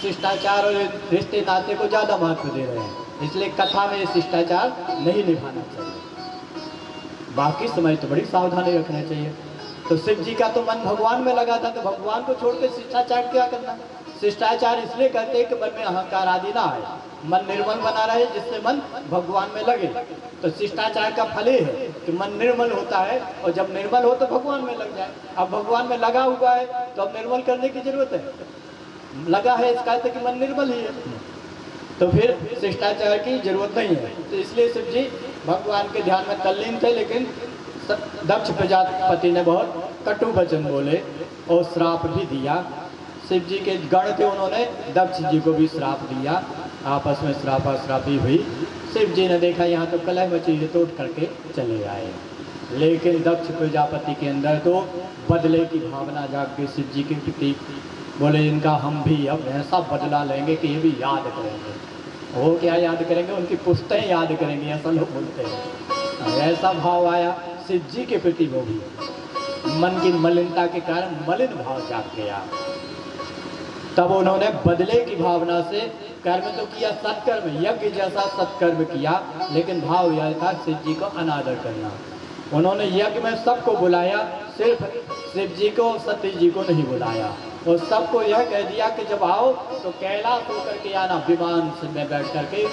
शिष्टाचार और रिश्ते नाते को ज़्यादा महत्व दे रहे हैं। इसलिए कथा में ये शिष्टाचार नहीं निभाना चाहिए। बाकी समय तो बड़ी सावधानी रखना चाहिए। तो शिव जी का तो मन भगवान में लगा था, तो भगवान को छोड़ के शिष्टाचार क्या करना। शिष्टाचार इसलिए करते हैं कि मन में अहंकार आदि ना आए, मन निर्मल बना रहे, जिससे मन भगवान में लगे। तो शिष्टाचार का फल है कि मन निर्मल होता है, और जब निर्मल हो तो भगवान में लग जाए। अब भगवान में लगा हुआ है तो अब निर्मल करने की जरूरत है, लगा है इसका अर्थ कि मन निर्मल ही है, तो फिर शिष्टाचार की जरूरत नहीं है। तो इसलिए शिव जी भगवान के ध्यान में तल्लीन थे। लेकिन दक्ष प्रजापति ने बहुत कटु वचन बोले और श्राप भी दिया। शिव जी के गण थे, उन्होंने दक्ष जी को भी श्राप दिया, आपस में श्रापी हुई। शिव जी ने देखा यहाँ तो कलह मची है, तो उठ करके चले आए। लेकिन दक्ष प्रजापति के अंदर तो बदले की भावना जाग गई शिव जी के प्रति। बोले इनका हम भी अब ऐसा बदला लेंगे कि ये भी याद करेंगे। वो क्या याद करेंगे, उनकी पुस्तकें याद करेंगे, ऐसा लोग बोलते हैं। ऐसा भाव आया शिव जी के प्रति, वो भी मन की मलिनता के कारण मलिन भाव जाग गया। तब उन्होंने बदले की भावना से कर्म तो किया, सत्कर्म, यज्ञ जैसा सत्कर्म किया, लेकिन भाव यह था शिव जी को अनादर करना। उन्होंने यज्ञ में सबको बुलाया, सिर्फ शिव जी को, सती जी को नहीं बुलाया। और सबको यह कह दिया कि जब आओ तो कैलाश होकर के आना, विमान से में बैठ करके,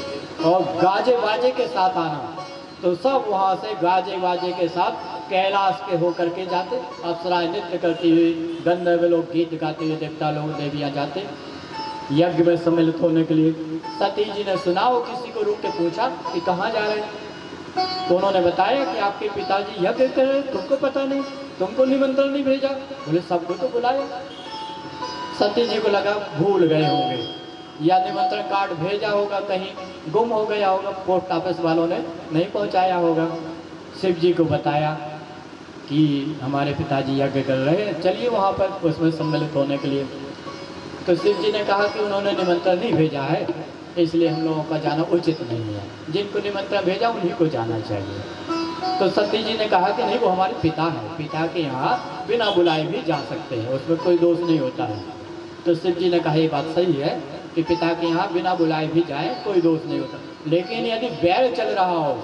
और गाजे बाजे के साथ आना। तो सब वहाँ से गाजे बाजे के साथ कैलाश के होकर के जाते, अप्सराएं नृत्य करती हुई, गंधर्व लोग गीत गाते हुए, देवता लोग देवियाँ जाते यज्ञ में सम्मिलित होने के लिए। सती जी ने सुना, वो किसी को रुक के पूछा कि कहाँ जा रहे हैं, तो उन्होंने बताया कि आपके पिताजी यज्ञ कर रहे, तुमको पता नहीं, तुमको निमंत्रण नहीं भेजा। बोले सबको तो बुलाया। सती जी को लगा भूल गए होंगे, या निमंत्रण कार्ड भेजा होगा, कहीं गुम हो गया होगा, पोस्ट ऑफिस वालों ने नहीं पहुंचाया होगा। शिव जी को बताया कि हमारे पिताजी यज्ञ कर रहे हैं, चलिए वहाँ पर उसमें सम्मिलित होने के लिए। तो शिव जी ने कहा कि उन्होंने निमंत्रण नहीं भेजा है, इसलिए हम लोगों का जाना उचित नहीं है, जिनको निमंत्रण भेजा उन्हीं को जाना चाहिए। तो सती जी ने कहा कि नहीं, वो हमारे पिता हैं, पिता के यहाँ बिना बुलाए भी जा सकते हैं, उसमें कोई दोष नहीं होता है। तो शिव जी ने कहा ये बात सही है कि पिता के यहाँ बिना बुलाए भी जाए, कोई दोष नहीं होता, लेकिन यदि बैर चल रहा हो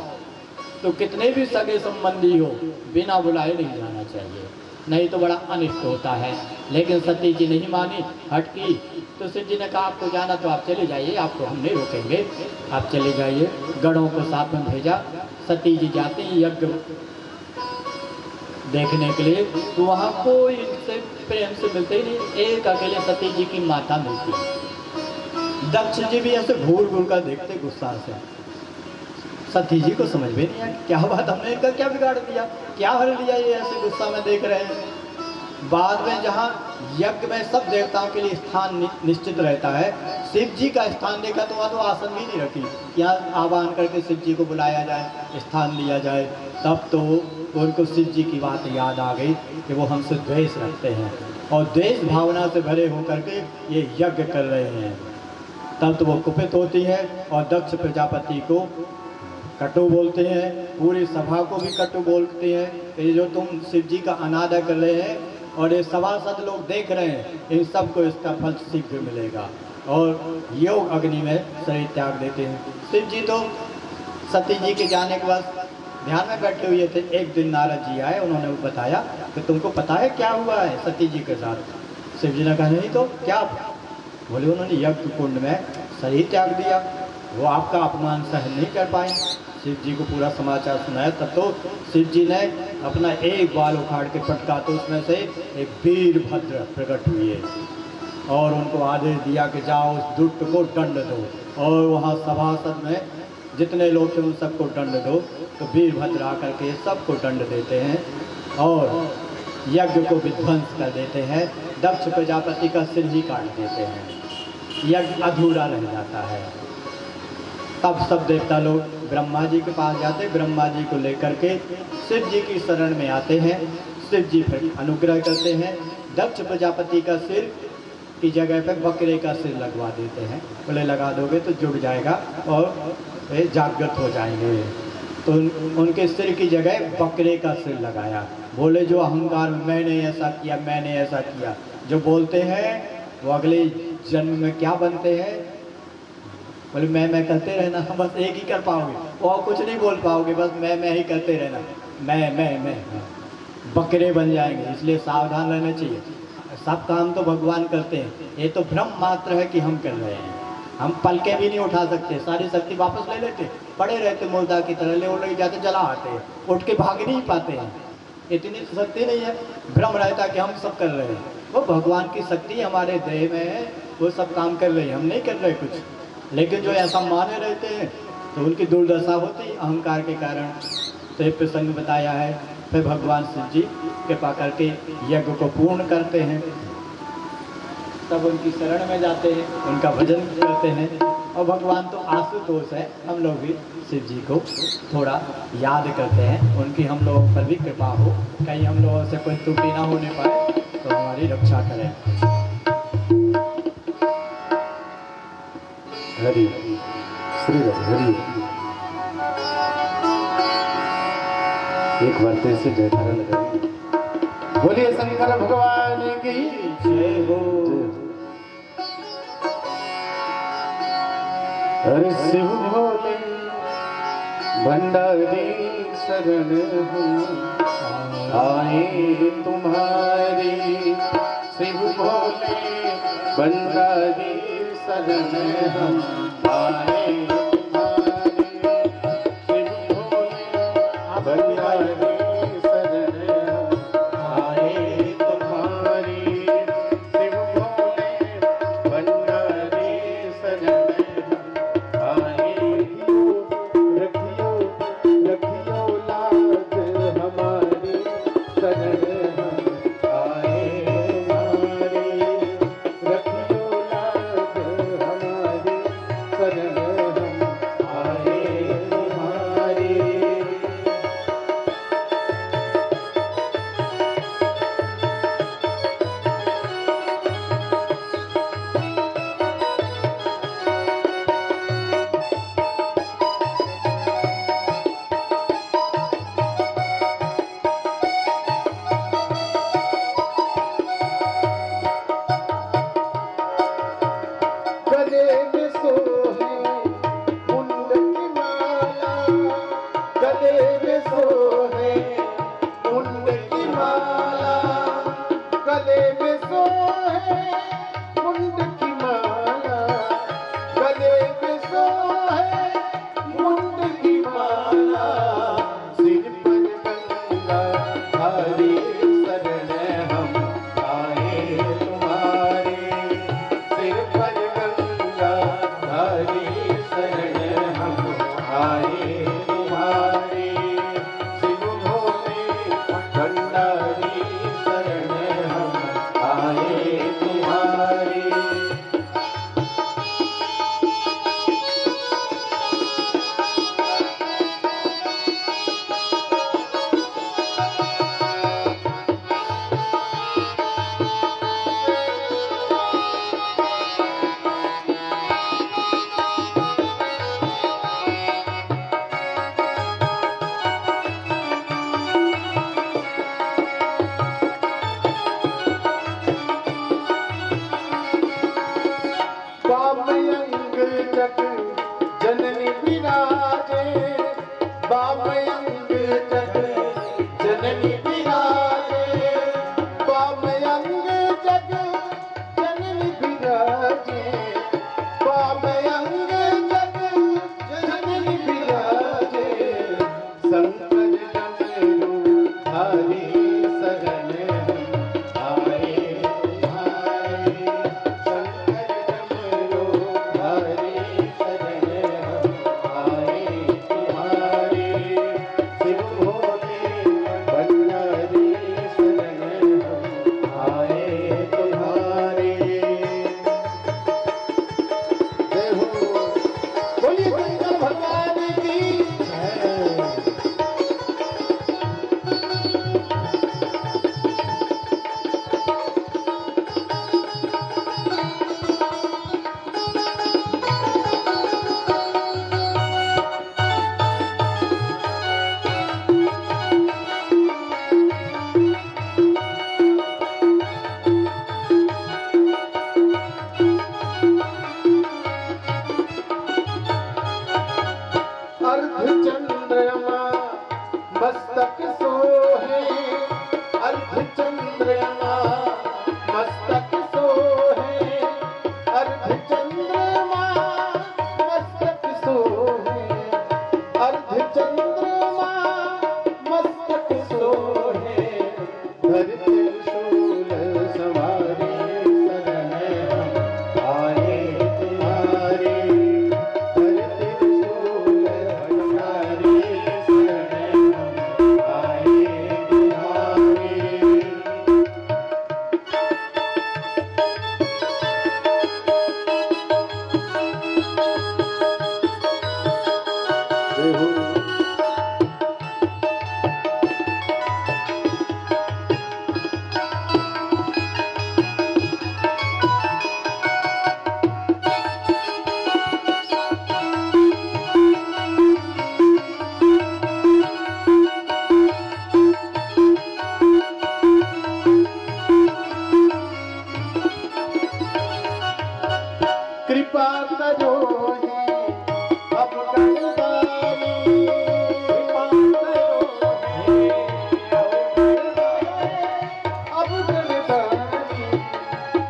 तो कितने भी सगे संबंधी हो, बिना बुलाए नहीं जाना चाहिए, नहीं तो बड़ा अनिष्ट होता है। लेकिन सती जी नहीं मानी, हटकी। तो शिव जी ने कहा आपको जाना तो आप चले जाइए, आपको हम नहीं रोकेंगे, आप चले जाइए। गणों को साथ में भेजा। सती जी जाती यज्ञ देखने के लिए, तो वहाँ कोई इनसे प्रेम से मिलते ही नहीं, एक अकेले सती जी की माता मिलती। दक्ष जी भी ऐसे घूर घूर कर देखते गुस्सा से। सती जी को समझ में नहीं आया क्या बात, हमने इनका क्या बिगाड़ दिया, क्या हल लिया, ये ऐसे गुस्सा में देख रहे हैं। बाद में जहाँ यज्ञ में सब देवताओं के लिए स्थान निश्चित रहता है, शिव जी का स्थान देखा तो वहाँ तो आसन भी नहीं रखी, यहाँ आह्वान करके शिव जी को बुलाया जाए, स्थान लिया जाए। तब तो उनको शिव जी की बात याद आ गई कि वो हमसे द्वेष रखते हैं और द्वेष भावना से भरे होकर के ये यज्ञ कर रहे हैं। तब तो वो कुपित होती है और दक्ष प्रजापति को कटु बोलते हैं, पूरी सभा को भी कटु बोलते हैं कि जो तुम शिव जी का अनादर कर रहे हैं और ये सभासद लोग देख रहे हैं, इन सबको इसका फल शीघ्र मिलेगा। और योग अग्नि में शरीर त्याग देते हैं। शिव जी तो सती जी के जाने के बाद ध्यान में बैठे हुए थे। एक दिन नारद जी आए, उन्होंने बताया कि तुमको पता है क्या हुआ है सती जी के साथ। शिव जी ने कहा नहीं तो क्या। बोले उन्होंने यज्ञ कुंड में शरीर त्याग दिया, वो आपका अपमान सहन नहीं कर पाए। शिव जी को पूरा समाचार सुनाया। तब तो शिव जी ने अपना एक बाल उखाड़ के पटका तो उसमें से एक वीरभद्र प्रकट हुए और उनको आदेश दिया कि जाओ उस दुष्ट को दंड दो। और वहाँ सभासद में जितने लोग थे उन सबको दंड दो। तो वीरभद्र आकर के सबको दंड देते हैं और यज्ञ को विध्वंस कर देते हैं। दक्ष प्रजापति का सिर ही काट देते हैं, यज्ञ अधूरा रह जाता है। तब सब देवता लोग ब्रह्मा जी के पास जाते, ब्रह्मा जी को लेकर के शिव जी की शरण में आते हैं। शिव जी फिर अनुग्रह करते हैं, दक्ष प्रजापति का सिर की जगह पर बकरे का सिर लगवा देते हैं। बोले लगा दोगे तो जुड़ जाएगा और जागृत हो जाएंगे। तो उनके सिर की जगह बकरे का सिर लगाया। बोले जो अहंकार मैंने ऐसा किया, मैंने ऐसा किया, जो बोलते हैं वो अगले जन्म में क्या बनते हैं। बोले मैं करते रहना, बस एक ही कर पाओगे और कुछ नहीं बोल पाओगे, बस मैं ही करते रहना, मैं बकरे बन जाएंगे। इसलिए सावधान रहना चाहिए। सब काम तो भगवान करते हैं, ये तो भ्रम मात्र है कि हम कर रहे हैं। हम पल के भी नहीं उठा सकते, सारी शक्ति वापस ले लेते, पड़े रहते मुर्दा की तरह, ले जाते जला आते, उठ के भाग नहीं पाते हैं। इतनी शक्ति नहीं है, भ्रम रहता कि हम सब कर रहे हैं। वो भगवान की शक्ति हमारे देह में है, वो सब काम कर रहे हैं, हम नहीं कर रहे कुछ। लेकिन जो ऐसा माने रहते हैं तो उनकी दुर्दशा होती अहंकार के कारण। तो एक प्रसंग बताया है। फिर भगवान शिव जी कृपा करके यज्ञ को पूर्ण करते हैं, तब उनकी शरण में जाते हैं, उनका भजन करते हैं। और भगवान तो आशुतोष है, हम लोग भी शिव जी को थोड़ा याद करते हैं, उनकी हम लोगों पर भी कृपा हो, कहीं हम लोगों से कोई त्रुटि ना होने पाए तो हमारी रक्षा करें। हरि श्री हरि। एक बार से जयकारा लगाइए, बोलिए शंकर भगवान की जय हो। हरि शिव भोले भंडारी शरण हम आए तुम्हारी, शिव भोले भंडारी शरण हम आए तुम्हारी, शिव भोले भंडारी शरण हम आए तुम्हारी, शिव भोले भंडारी शरण हम आए। रखियो रखियो लाज हमारी, शरण हम आए तुम्हारी, रखियो लाज हमारी, शरण हम चंद्रमा मस्तक सोहे, अर्ध चंद्रमा मस्तक सोहे, अर्ध चंद्रमा मस्तक सोहे, अर्ध चंद्रमा मस्तक सोहे, धरती शूल सवारी शरण आए तुम्हारे, धरती शूल सवारी शरण आए तुम्हारे। कृपा करो है अब गणदानी, कृपा करो है अब गणदानी,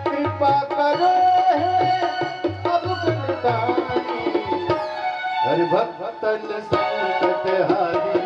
कृपा करो है अब गणदानी, हर भक्तन संकट हारी